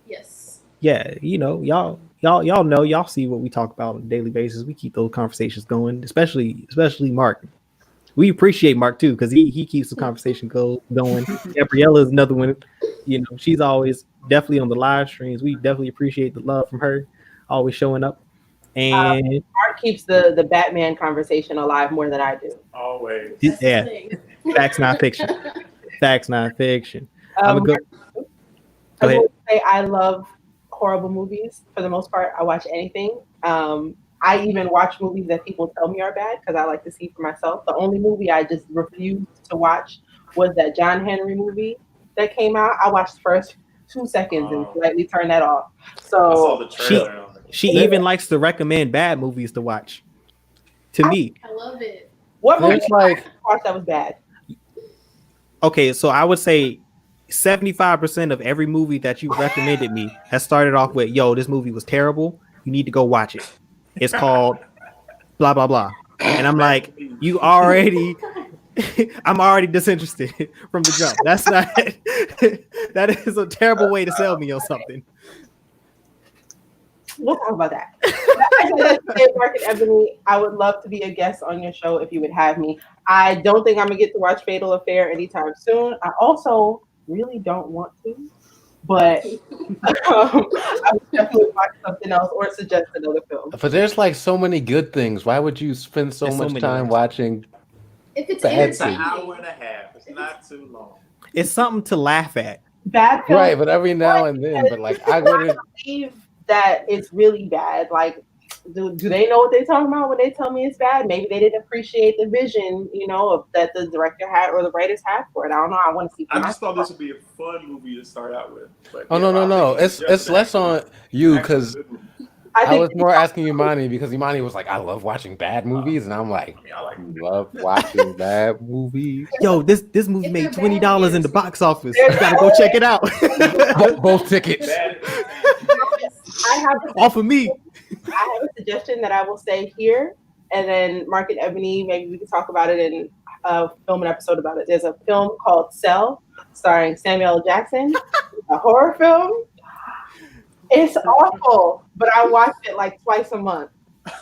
Yes. Yeah, you know, y'all know, y'all see what we talk about on a daily basis. We keep those conversations going, especially Mark. We appreciate Mark too, because he keeps the conversation going. Gabriella is another one. You know, she's always definitely on the live streams. We definitely appreciate the love from her, always showing up. And Mark keeps the Batman conversation alive more than I do. Always. Yeah, facts not fiction. Facts not fiction. I Go ahead. will say I love horrible movies for the most part. I watch anything. I even watch movies that people tell me are bad because I like to see for myself. The only movie I just refused to watch was that John Henry movie that came out. I watched the first 2 seconds and slightly turned that off. So I saw the trailer. She even likes to recommend bad movies to watch. To me. I love it. What movie It's like watch that was bad? Okay, so I would say 75% of every movie that you recommended me has started off with, yo, this movie was terrible. You need to go watch it. It's called blah, blah, blah. And I'm like, I'm already disinterested from the jump. That's not, that is a terrible way to sell me on something. We'll talk about that. Mark and Ebony, I would love to be a guest on your show if you would have me. I don't think I'm gonna get to watch Fatal Affair anytime soon. I also really don't want to, but I would definitely watch something else or suggest another film. But there's like so many good things. Why would you spend so much time watching? If it's Bad It's an things. hour and a half. It's not too long. It's something to laugh at. Bad film. Right, but every now and then. But like I wouldn't believe that it's really bad. Like, do they know what they're talking about when they tell me it's bad? Maybe they didn't appreciate the vision, that the director had or the writers had for it. I don't know. I want to see. I just thought this would be a fun movie to start out with. But no. It's less on you because I was more asking Imani because Imani was like, I love watching bad movies, and I'm like, I love watching bad movies. Yo, this movie made $20 in the box office. You gotta go check it out. Both tickets. Off of me. I have a suggestion that I will say here, and then Mark and Ebony, maybe we can talk about it and film an episode about it. There's a film called Cell, starring Samuel L. Jackson, a horror film. It's awful, but I watch it like twice a month.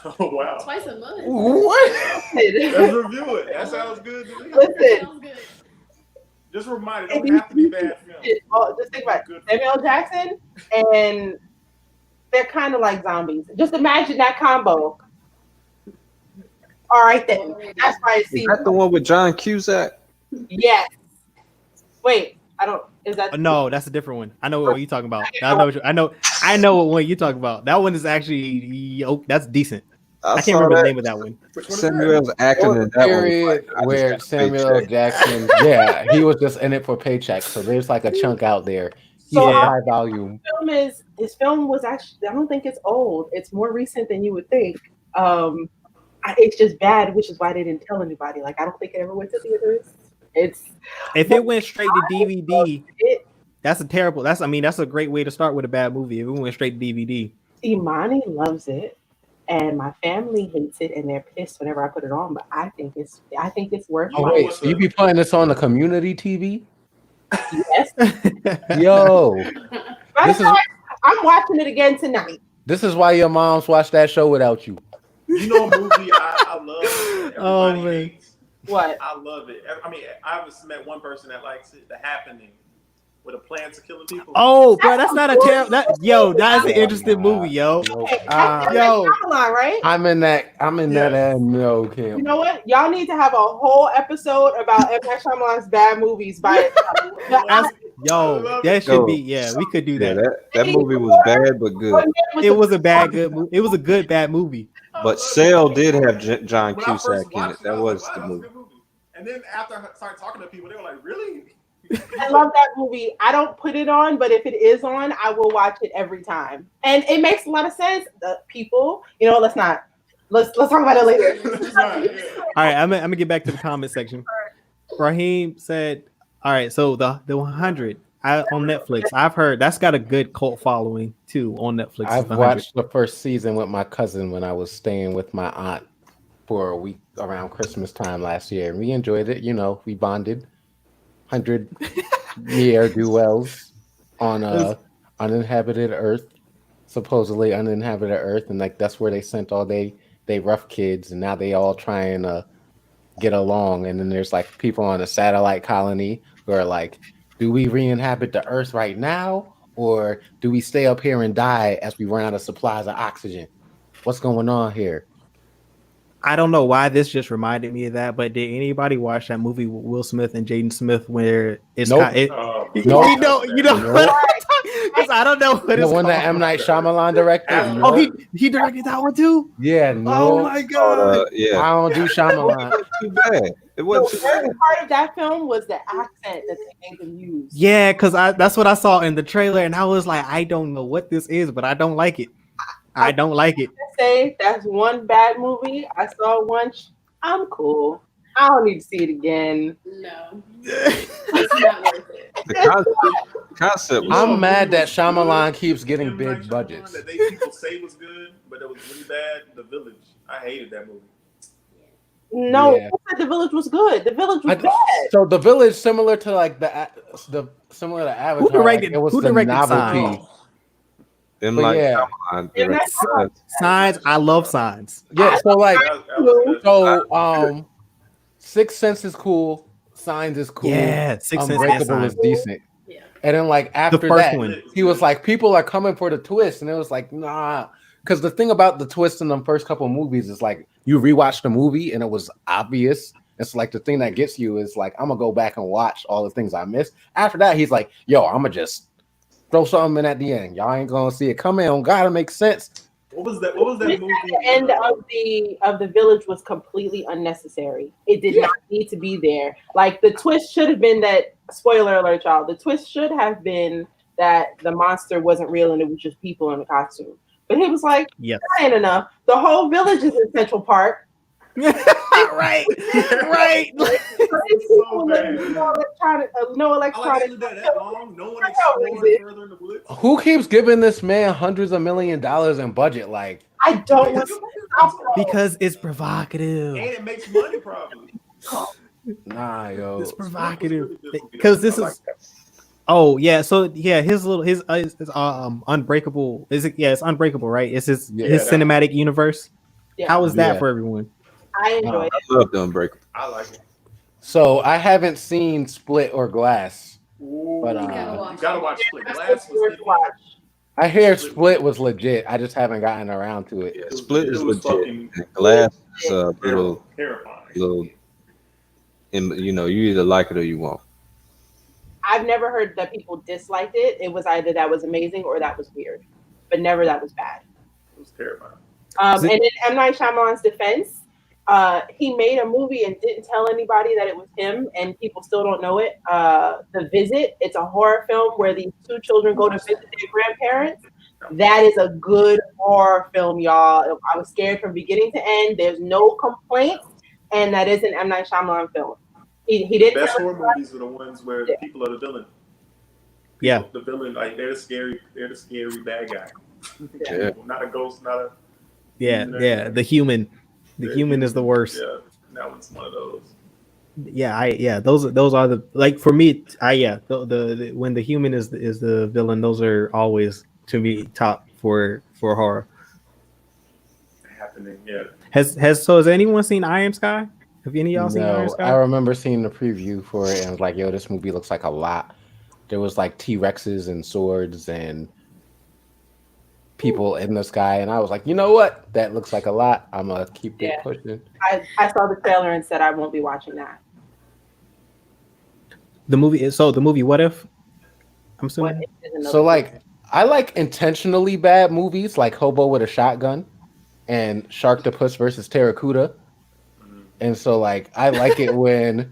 Oh, wow. Twice a month. What? Let's review it. That sounds good to me. Listen. Sounds good. Just remind it, don't have to be bad film. Just think about it. Samuel L. Jackson, and they're kind of like zombies. Just imagine that combo. All right, then. That's why it's Is that the one with John Cusack? Yes. Wait, I don't. Is that No, that's a different one. I know what you're talking about. I know what one you're talking about. That one is actually that's decent. I can't remember the name of that one. Samuel's acting in that Period one. where Samuel L. Jackson, yeah, he was just in it for paychecks. So there's like a chunk out there. He's So, high volume. his film was actually, I don't think it's old. It's more recent than you would think. It's just bad, which is why they didn't tell anybody. Like, I don't think it ever went to theaters. If it went straight to DVD, that's a great way to start with a bad movie. If it went straight to DVD. Imani loves it, and my family hates it, and they're pissed whenever I put it on. But I think it's worth. Oh wait, so you be putting this on the community TV? Yes. Yo, I'm watching it again tonight. This is why your moms watch that show without you. You know a movie I love? Oh, Everybody man. hates. What? I love it. I mean, I've met one person that likes it. The Happening, with a plan to killing people. Oh, bro, that's not a terrible. That's an interesting movie, yo. Yo, right? I'm in that. No, Kim. You know what? Y'all need to have a whole episode about M. Night Shyamalan's bad movies by itself. That should be. Yeah, we could do that. Yeah, that movie was bad but good. It was a bad good movie. It was a good bad movie. But Cell did have John Cusack in it. That was the movie. And then after I started talking to people, they were like, "Really? I love that movie. I don't put it on, but if it is on, I will watch it every time. And it makes a lot of sense. The people, let's talk about it later. That's right, yeah. All right, I'm gonna get back to the comment section. Raheem said, "All right, so the 100 on Netflix. I've heard that's got a good cult following too on Netflix. I've The 100. watched the first season with my cousin when I was staying with my aunt for a week around Christmas time last year, and we enjoyed it. We bonded. 100-year duels on uninhabited Earth, supposedly uninhabited Earth, and like that's where they sent all they rough kids, and now they all trying to get along. And then there's like people on a satellite colony who are like, do we re-inhabit the Earth right now, or do we stay up here and die as we run out of supplies of oxygen? What's going on here? I don't know why this just reminded me of that, but did anybody watch that movie with Will Smith and Jaden Smith where it's Nope. you Nope. know Nope. because I don't know what The it's one that called. M. Night Shyamalan directed? Oh, he directed that one too. Yeah, no. Oh my god! Yeah, I don't do Shyamalan. too bad. It wasn't too bad. Every part of that film was the accent that they made them use. Yeah, because that's what I saw in the trailer, and I was like, I don't know what this is, but I don't like it. I don't like it. Say that's one bad movie. I saw once. I'm cool. I don't need to see it again. No, it's not worth it. The concept was I'm mad that Shyamalan keeps getting M. Night big Shyamalan budgets. that people say was good, but it was really bad. The Village. I hated that movie. No, Yeah. who said The Village was good? The Village was bad. So the Village, similar to like the similar to Avatar, Who directed- like, it was who the directed novelty. Signs? M. But Night yeah. Shyamalan M. Night directed Signs. Signs. I love Signs. Yeah, so like That was good. Sixth Sense is cool, Signs is cool, Yeah, Sixth Sense and Unbreakable is Signs. decent. Yeah. And then like after first that, one. he was like, people are coming for the twist, and it was like, nah. Because the thing about the twist in the first couple of movies is like you rewatch the movie and it was obvious. It's like the thing that gets you is like, I'm gonna go back and watch all the things I missed. After that, he's like, yo, I'm gonna just throw something in at the end. Y'all ain't gonna see it coming. Don't gotta make sense. What was that? What was that movie? The end of the Village was completely unnecessary. It did not need to be there. Like the twist should have been that. Spoiler alert, y'all. The twist should have been that the monster wasn't real and it was just people in a costume. But he was like, Yes. that ain't enough. The whole village is in Central Park. right. So bad. No I like electronic. that long. No one explored further in the woods. Who keeps giving this man hundreds of $1 million in budget? Like, I don't want to stop. Because it's provocative. And it makes money probably. nah, yo. It's provocative. It's a really good movie. Because this I like is. that. Oh yeah, so yeah, his Unbreakable. Is it? Yeah, it's Unbreakable, right? It's his Yeah, his that- cinematic universe. Yeah. How is that Yeah. for everyone? I enjoy it. I love the Unbreakable. I like it. So I haven't seen Split or Glass, Ooh, but You gotta watch you gotta watch Split. That's Glass what's worth was watch. I hear Split was legit. I just haven't gotten around to it. Yeah, Split is it was legit. fucking Glass is a little, terrifying. you either like it or you won't. I've never heard that people disliked it. It was either that was amazing or that was weird, but never that was bad. It was terrifying. Is it- And in M. Night Shyamalan's defense, he made a movie and didn't tell anybody that it was him, and people still don't know it. The Visit, it's a horror film where these two children go to visit their grandparents. That is a good horror film, y'all. I was scared from beginning to end. There's no complaints, and that is an M. Night Shyamalan film. He didn't Best tell horror movies are the ones where the people are the villain. Yeah. The villain, like they're the scary bad guy. Yeah. Not a ghost, not a Yeah. The human is the worst. Yeah, that one's one of those. Those are the like for me. The when the human is the villain, those are always to me top for horror. Happening, yeah. Has anyone seen Iron Sky? Have any of y'all seen Iron No, Sky? I remember seeing the preview for it and I was like, yo, this movie looks like a lot. There was like T-Rexes and swords and people in the sky. And I was like, you know what? That looks like a lot. I'm going to keep it pushing. I saw the trailer and said I won't be watching that. The movie What If? I'm assuming. What is another So like, I like intentionally bad movies like Hobo with a Shotgun and Sharktopus versus Terracuda. And so like, I like it when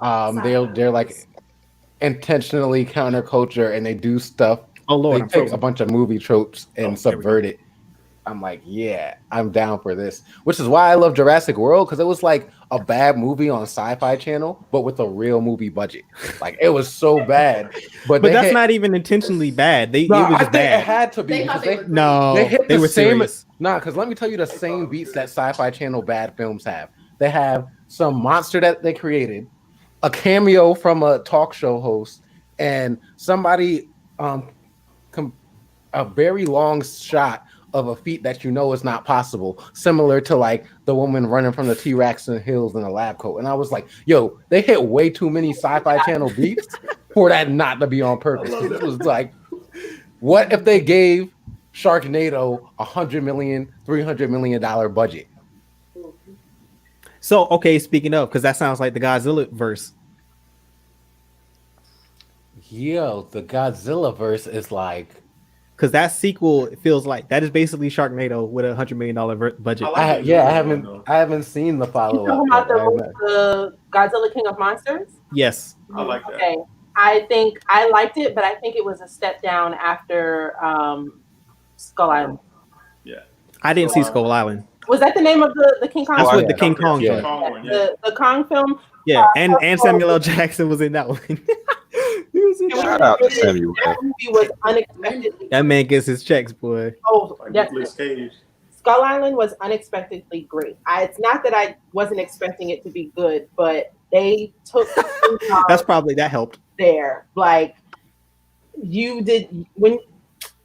they're like, intentionally counterculture and they do stuff. Oh Lord, They I'm take frozen. a bunch of movie tropes and there we subvert it. I'm like, yeah, I'm down for this. Which is why I love Jurassic World, because it was like a bad movie on Sci-Fi Channel, but with a real movie budget. Like it was so bad, But that's not even intentionally bad. It was I just think it bad. had to be They because thought they were No, they hit they the were same. serious. Nah, because let me tell you the same beats that Sci-Fi Channel bad films have. They have some monster that they created, a cameo from a talk show host, and somebody a very long shot of a feat that you know is not possible, similar to like the woman running from the T-Rex in the hills in a lab coat. And I was like, yo, they hit way too many Sci-Fi Channel beats for that not to be on purpose. It was like, what if they gave Sharknado $100 million, $300 million budget? So okay, speaking of, because that sounds like the Godzilla verse. Yo, the Godzilla verse is like, Because that sequel feels like that is basically Sharknado with $100 million budget. I like I haven't seen the follow You talking up. about the Godzilla King of Monsters? Yes, I like that. Okay, I think I liked it, but I think it was a step down after Skull Island. Yeah, I didn't see Skull Island. Was that the name of the King Kong? That's film? what the King Kong Yeah. joint. The Kong film. Yeah, and Samuel L. Jackson was in that one. He was in Shout that. out to Samuel. That movie was unexpectedly. That man gets his checks, boy. Oh, Like that's Nicolas Cage. Skull Island was unexpectedly great. It's not that I wasn't expecting it to be good, but they took That's probably that helped. there. Like you did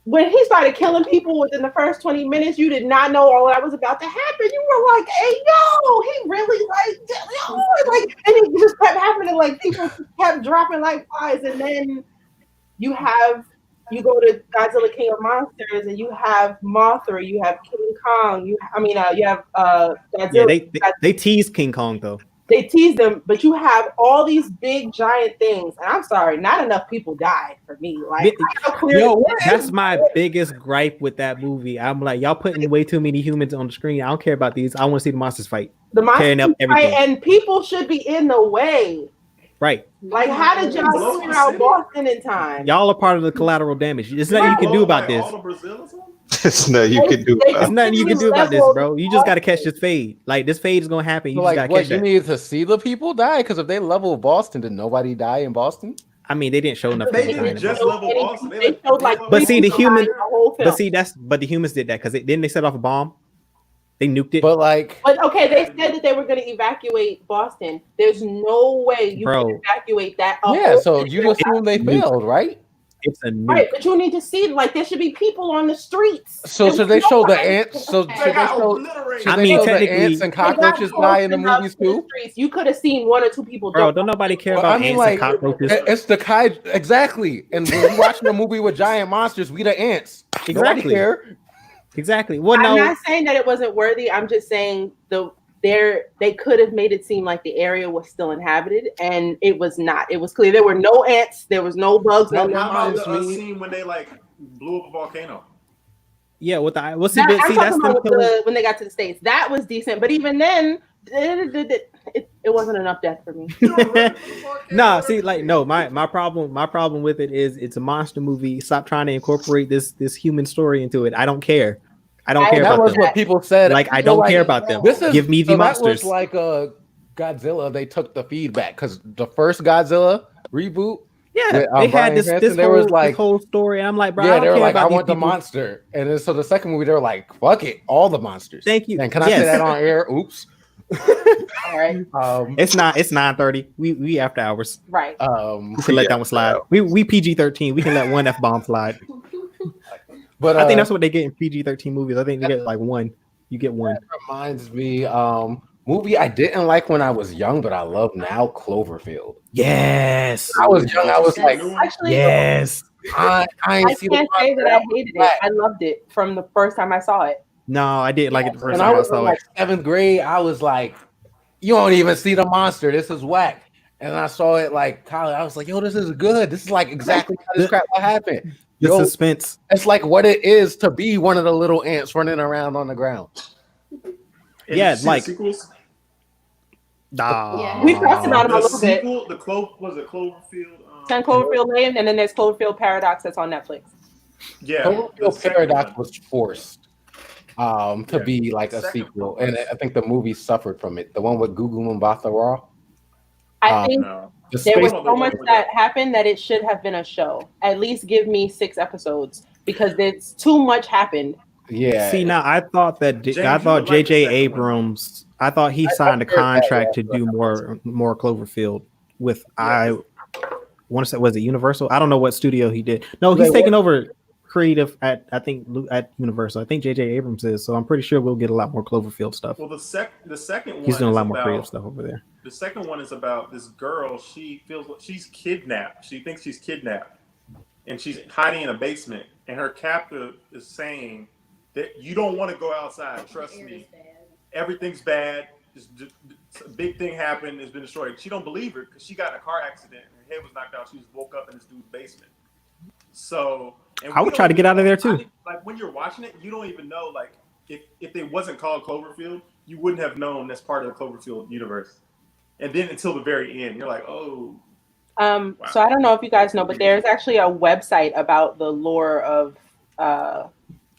when he started killing people within the first 20 minutes, you did not know all that was about to happen. You were like, hey, yo, he really like, and it just kept happening. Like people kept dropping like flies. And then you go to Godzilla King of Monsters and you have Mothra, you have King Kong, you have Godzilla. Yeah, they teased King Kong though. They teased them, but you have all these big giant things, and I'm sorry, not enough people died for me. Like, That's my biggest gripe with that movie. I'm like, y'all putting way too many humans on the screen. I don't care about these. I want to see the monsters fight. The monsters up everything. fight, and people should be in the way. Right. Like, how did y'all clear out Boston in time? Y'all are part of the collateral damage. There's nothing you can do about this. There's nothing you can do. There's nothing you can do about this, bro. You just got to catch this fade. Like this fade is gonna happen. You just got to catch you that. need to see the people die? Because if they level Boston, did nobody die in Boston? I mean, they didn't show enough. They didn't just level Boston. They showed like But see, the human. the whole film. But the humans did that because didn't they set off a bomb? They nuked it. But like, But okay, they said that they were going to evacuate Boston. There's no way you can evacuate that. Yeah, so you assume they failed, right? It's a nuke. Right, but you need to see like there should be people on the streets. So should they show the ants? So should they show? I mean, the technically, ants and cockroaches die in the movies too? You could have seen one or two people. Bro, don't nobody care about ants and cockroaches. It's the exactly. And when we're watching a movie with giant monsters, we the ants. Nobody Exactly. care. Exactly. Well, I'm no. not saying that it wasn't worthy. I'm just saying they could have made it seem like the area was still inhabited, and it was not. It was clear there were no ants, there was no bugs. How about the scene when they like blew up a volcano? Yeah, with the I'm talking about when they got to the States. That was decent, but even then, it wasn't enough death for me. Nah, see, like no, my problem with it is it's a monster movie. Stop trying to incorporate this human story into it. I don't care. I don't care that about was them. what people said. Like I don't care about them. Give me the monsters. That was like Godzilla. They took the feedback because the first Godzilla reboot. Yeah, they had this whole story. And I'm like, bro, yeah, they were like, I want the monster. And then so the second movie, they were like, fuck it, all the monsters. Thank you. And can I say that on air? Oops. All right. It's 9:30. We after hours. Right. We can let that one slide. We PG-13. We can let one F-bomb slide. But I think that's what they get in PG-13 movies. I think they get like one. You get one. That reminds me, movie I didn't like when I was young, but I love now, Cloverfield. Yes. I was young. I was like, actually, yes. I can't say that I hated it. I loved it from the first time I saw it. No, I didn't like it the first when time I was saw in like it. 7th grade, I was like, you don't even see the monster. This is whack. And I saw it like college. I was like, yo, this is good. This is like exactly how this crap will happen. The suspense. It's like what it is to be one of the little ants running around on the ground. Yeah, like Yeah. We talked about him a The little bit. sequel, was it Cloverfield? 10 Cloverfield Lane, and then there's Cloverfield Paradox that's on Netflix. Yeah, the Cloverfield second Paradox one. was forced to Yeah. be like a Second sequel, one and was- I think the movie suffered from it. The one with Gugu Mbatha Raw. I think No. The there was space so much that happened that it should have been a show. At least give me 6 episodes because there's too much happened. Yeah. See, now I thought that James, I you thought would like the J.J. second one, though. Abrams. I thought he signed a heard that, contract yeah. to do more Cloverfield with I want to say, was it Universal? I don't know what studio he did. No, he's taking over creative at at Universal. I think J.J. Abrams is, so I'm pretty sure we'll get a lot more Cloverfield stuff. Well, the second one He's doing a is lot more about- creative stuff over there. The second one is about this girl. She feels like she's kidnapped. She thinks she's kidnapped, and she's hiding in a basement. And her captor is saying that you don't want to go outside. Trust me, everything's bad. A big thing happened. It's been destroyed. She don't believe her because she got in a car accident. Her head was knocked out. She was woke up in this dude's basement. So and I would try to get out of there too. Like when you're watching it, you don't even know. Like if it wasn't called Cloverfield, you wouldn't have known that's part of the Cloverfield universe. And then until the very end, you're like, oh. Wow. So I don't know if you guys know, but there's actually a website about the lore of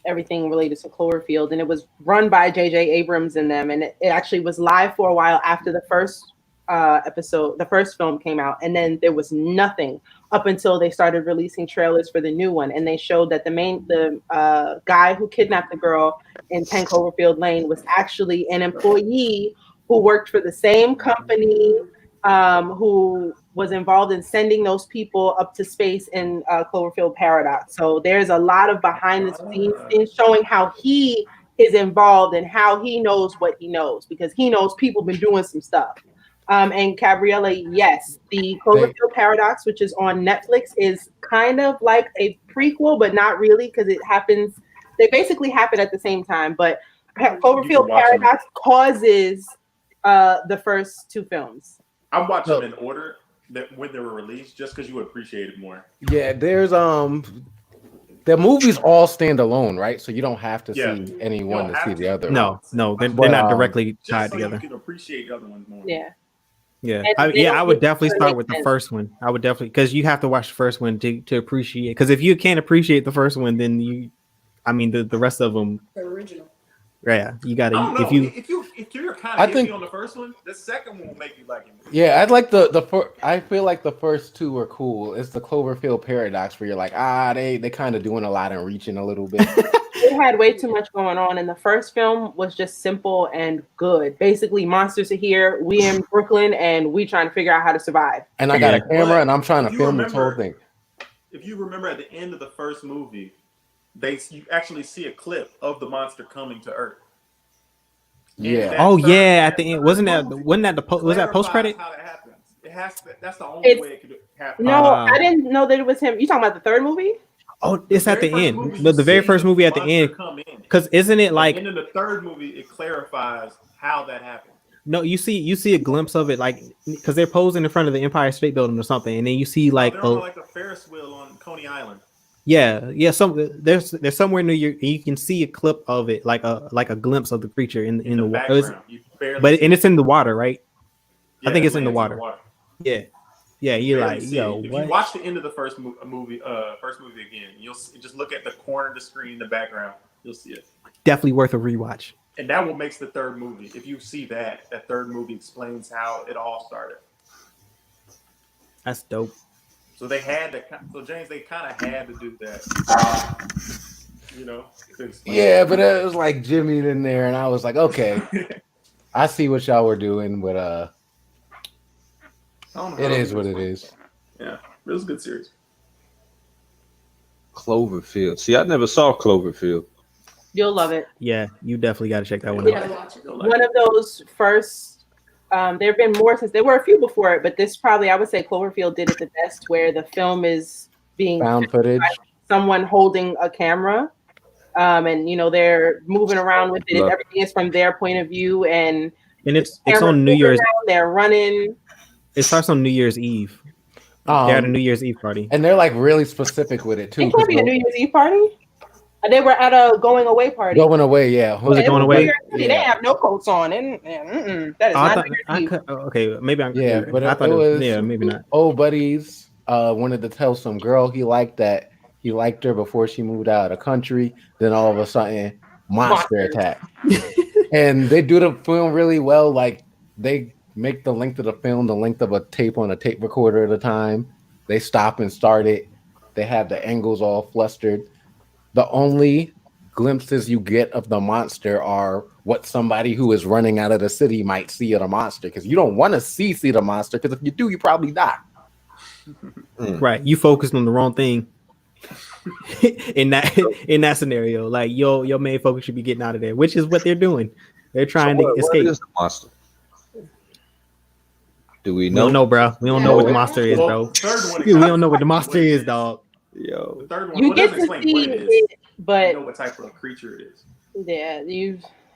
everything related to Cloverfield, and it was run by J.J. Abrams and them, and it actually was live for a while after the first the first film came out, and then there was nothing up until they started releasing trailers for the new one, and they showed that the guy who kidnapped the girl in 10 Cloverfield Lane was actually an employee who worked for the same company, who was involved in sending those people up to space in Cloverfield Paradox. So there's a lot of behind the scenes things showing how he is involved and how he knows what he knows, because he knows people been doing some stuff. And Gabriella, yes, the Cloverfield Paradox, which is on Netflix, is kind of like a prequel, but not really, because they basically happen at the same time. But Cloverfield Paradox causes the first 2 films. I watched them in order that when they were released, just because you would appreciate it more. Yeah, there's the movies all stand alone, right? So you don't have to see any one to see the other. No, they're not directly tied together. You can appreciate the other ones more. Yeah, I would definitely start with the first one. I would definitely, because you have to watch the first one to appreciate. Because if you can't appreciate the first one, then the rest of them. The original. Yeah, you got to. If you're kind of iffy on the first one, the second one will make you like it. Yeah, I'd like I feel like the first 2 were cool. It's the Cloverfield Paradox where you're like, they kind of doing a lot and reaching a little bit. It had way too much going on, and the first film was just simple and good. Basically, monsters are here. We in Brooklyn, and we trying to figure out how to survive. And I got a camera, and I'm trying to film this whole thing. If you remember, at the end of the first movie, you actually see a clip of the monster coming to Earth. Yeah. At the end, wasn't that post credit? How that happens. It has to, that's the only way it could happen. No, I didn't know that it was him. You talking about the third movie? Oh, it's at the end. The very first movie at the end. Because isn't it like? And in the third movie, it clarifies how that happened. No, you see a glimpse of it, like because they're posing in front of the Empire State Building or something, and then you see like like a Ferris wheel on Coney Island. Yeah. There's somewhere near you can see a clip of it, like a glimpse of the creature in the water. But it's in the water, right? Yeah, I think it's in the water. Yeah. You're like, if what? you watch the end of the first movie again, you'll just look at the corner of the screen in the background. You'll see it. Definitely worth a rewatch. And that what makes the third movie. If you see that third movie explains how it all started. That's dope. So James, they kind of had to do that, Yeah, but it was like Jimmy in there, and I was like, okay, I see what y'all were doing, but it is what it is. Yeah, it was a good series. Cloverfield. See, I never saw Cloverfield. You'll love it. Yeah, you definitely got to check that one out. One of those first. There have been more since there were a few before it, but this probably I would say Cloverfield did it the best, where the film is being found footage, someone holding a camera, and they're moving around with it. Everything is from their point of view, and it's on New Year's. They're running. It starts on New Year's Eve. They had a New Year's Eve party, and they're like really specific with it too. It can't be a New Year's Eve party. They were at a going away party. Going away, yeah. Was it going was away? New York City. They have no coats on. And that is Oh, I not thought New York I City. could, okay, maybe I'm Yeah, but I it thought was yeah, maybe not. old buddies wanted to tell some girl he liked her before she moved out of the country. Then all of a sudden, monster attack. And they do the film really well. Like they make the length of the film the length of a tape on a tape recorder at a time. They stop and start it. They have the angles all flustered. The only glimpses you get of the monster are what somebody who is running out of the city might see of the monster, because you don't want to see the monster, because if you do, you probably die. Right, you focused on the wrong thing in that scenario. Like your main focus should be getting out of there, which is what they're doing. They're trying to escape. What is the monster? Do we We know? don't know, bro. We don't know what the monster is, bro. Third one, We don't know what the monster is, dog. Yo, The third one, You well, it get doesn't to explain see what it is. it, You but know what type of creature it is. yeah,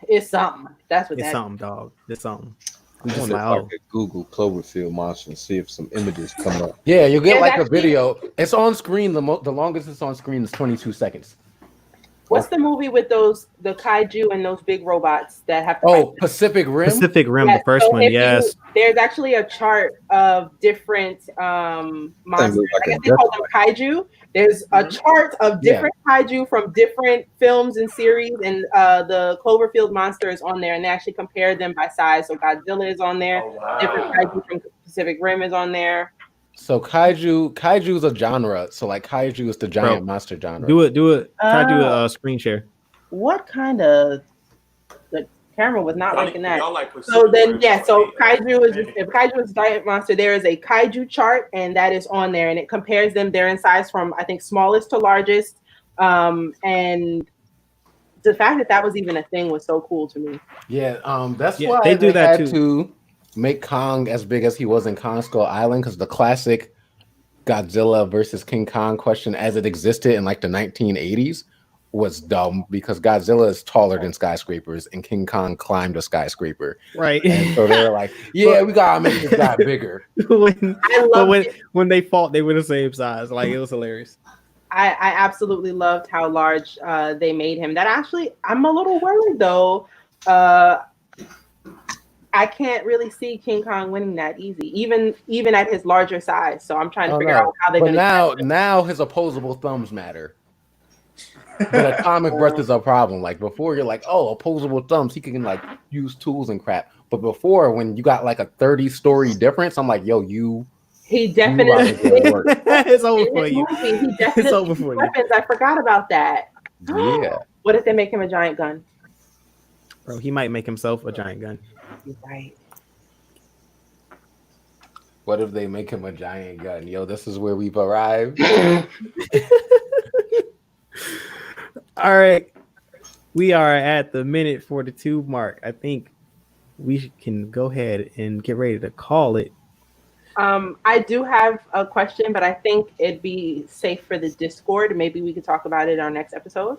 it's something. That's what It's that something, dog. It's something. I'm I just wonder like, if I oh, could Google Cloverfield monster and see if some images come up. Yeah, you get There's like a actually- video. It's on screen. The longest it's on screen is 22 seconds. What's the movie with the kaiju and those big robots that have to Oh, fight? Pacific Rim. Pacific Rim, Yes, the first so one, if yes. there's actually a chart of different monsters. look like I a guess they call them kaiju. There's a chart of different kaiju from different films and series, and the Cloverfield monster is on there, and they actually compare them by size. So Godzilla is on there. Oh, wow. Different kaiju from Pacific Rim is on there. So kaiju is a genre. So like kaiju is the giant monster genre. Do it. Try to do a screen share. What kind of the camera was not liking that. Y'all like So then, Pacific yeah. Rim, So right? if kaiju is a giant monster, there is a kaiju chart, and that is on there, and it compares them. They're in size from I think smallest to largest, and the fact that was even a thing was so cool to me. Yeah, that's Yeah, why they do that had too. to make Kong as big as he was in Kong Skull Island, because the classic Godzilla versus King Kong question as it existed in like the 1980s was dumb, because Godzilla is taller than skyscrapers and King Kong climbed a skyscraper. Right. And so they're like, yeah, we gotta make this guy bigger. when they fought, they were the same size. Like, it was hilarious. I absolutely loved how large they made him. That actually, I'm a little worried though. I can't really see King Kong winning that easy, even at his larger size. So I'm trying to figure out how they're But going to. now his opposable thumbs matter. The atomic breath is a problem. Like before, you're like, oh, opposable thumbs, he can like use tools and crap. But before, when you got like a 30-story difference, I'm like, yo, He definitely. It's over for you. He definitely It's over for you. weapons. I forgot about that. Yeah. What if they make him a giant gun? Bro, he might make himself a giant gun. You're right. What if they make him a giant gun? Yo, this is where we've arrived. All right. We are at the minute 42 mark. I think we can go ahead and get ready to call it. I do have a question, but I think it'd be safe for the Discord. Maybe we could talk about it in our next episode.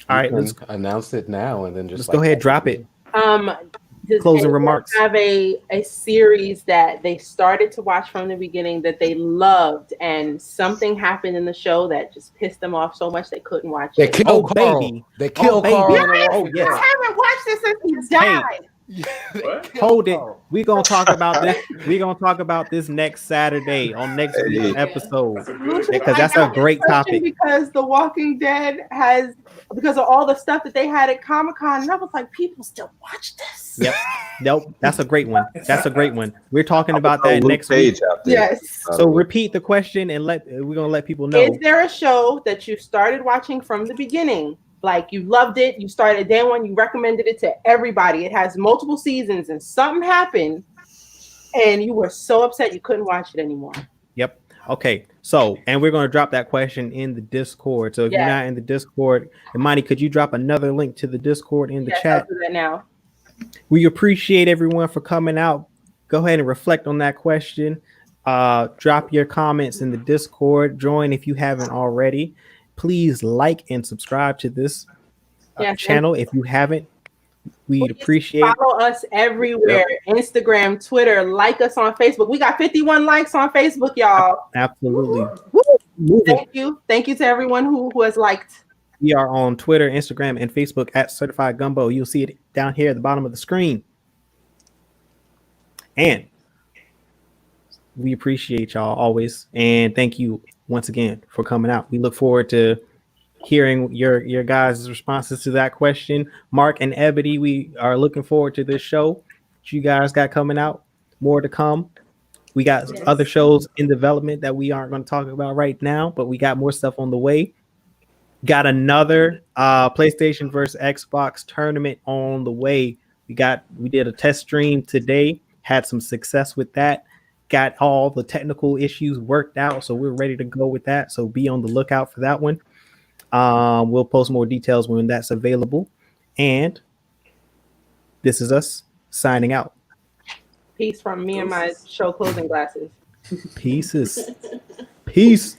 All right, let's announce it now and then just let's go ahead, drop it. Does Closing anyone remarks. have a series that they started to watch from the beginning that they loved, and something happened in the show that just pissed them off so much they couldn't watch They it? killed Carl. baby. They killed baby. Carl. Yes, Oh, I yes. haven't watched this since he died. What? Hold it. We're gonna talk about this. We're gonna talk about this next Saturday on next week's episode. That's a good Because I that's a got great this question topic. Because The Walking Dead has, because of all the stuff that they had at Comic-Con, and I was like, people still watch this? Yep. Nope. That's a great one. That's a great one. We're talking about that next week. Page out there. Yes. So repeat the question and we're gonna let people know. Is there a show that you started watching from the beginning? Like you loved it, you started day one, you recommended it to everybody. It has multiple seasons, and something happened, and you were so upset you couldn't watch it anymore. Yep. Okay. So, and we're gonna drop that question in the Discord. So if you're not in the Discord, Imani, could you drop another link to the Discord in the chat? I'll do that now. We appreciate everyone for coming out. Go ahead and reflect on that question. Drop your comments in the Discord. Join if you haven't already. Please like and subscribe to this channel if you haven't. We'd appreciate it. Follow us everywhere. Instagram, Twitter, like us on Facebook. We got 51 likes on Facebook, y'all. Absolutely. Thank you. Thank you to everyone who has liked. We are on Twitter, Instagram, and Facebook at Certified Gumbo. You'll see it down here at the bottom of the screen. And we appreciate y'all always. And thank you once again for coming out. We look forward to hearing your guys' responses to that question. Mark and Ebony, we are looking forward to this show that you guys got coming out. More to come. We got Yes. other shows in development that we aren't going to talk about right now, but we got more stuff on the way. Got another PlayStation versus Xbox tournament on the way. We did a test stream today, had some success with that, got all the technical issues worked out, so we're ready to go with that. So be on the lookout for that one. We'll post more details when that's available. And this is us signing out. Peace from me and my show closing glasses. Peace.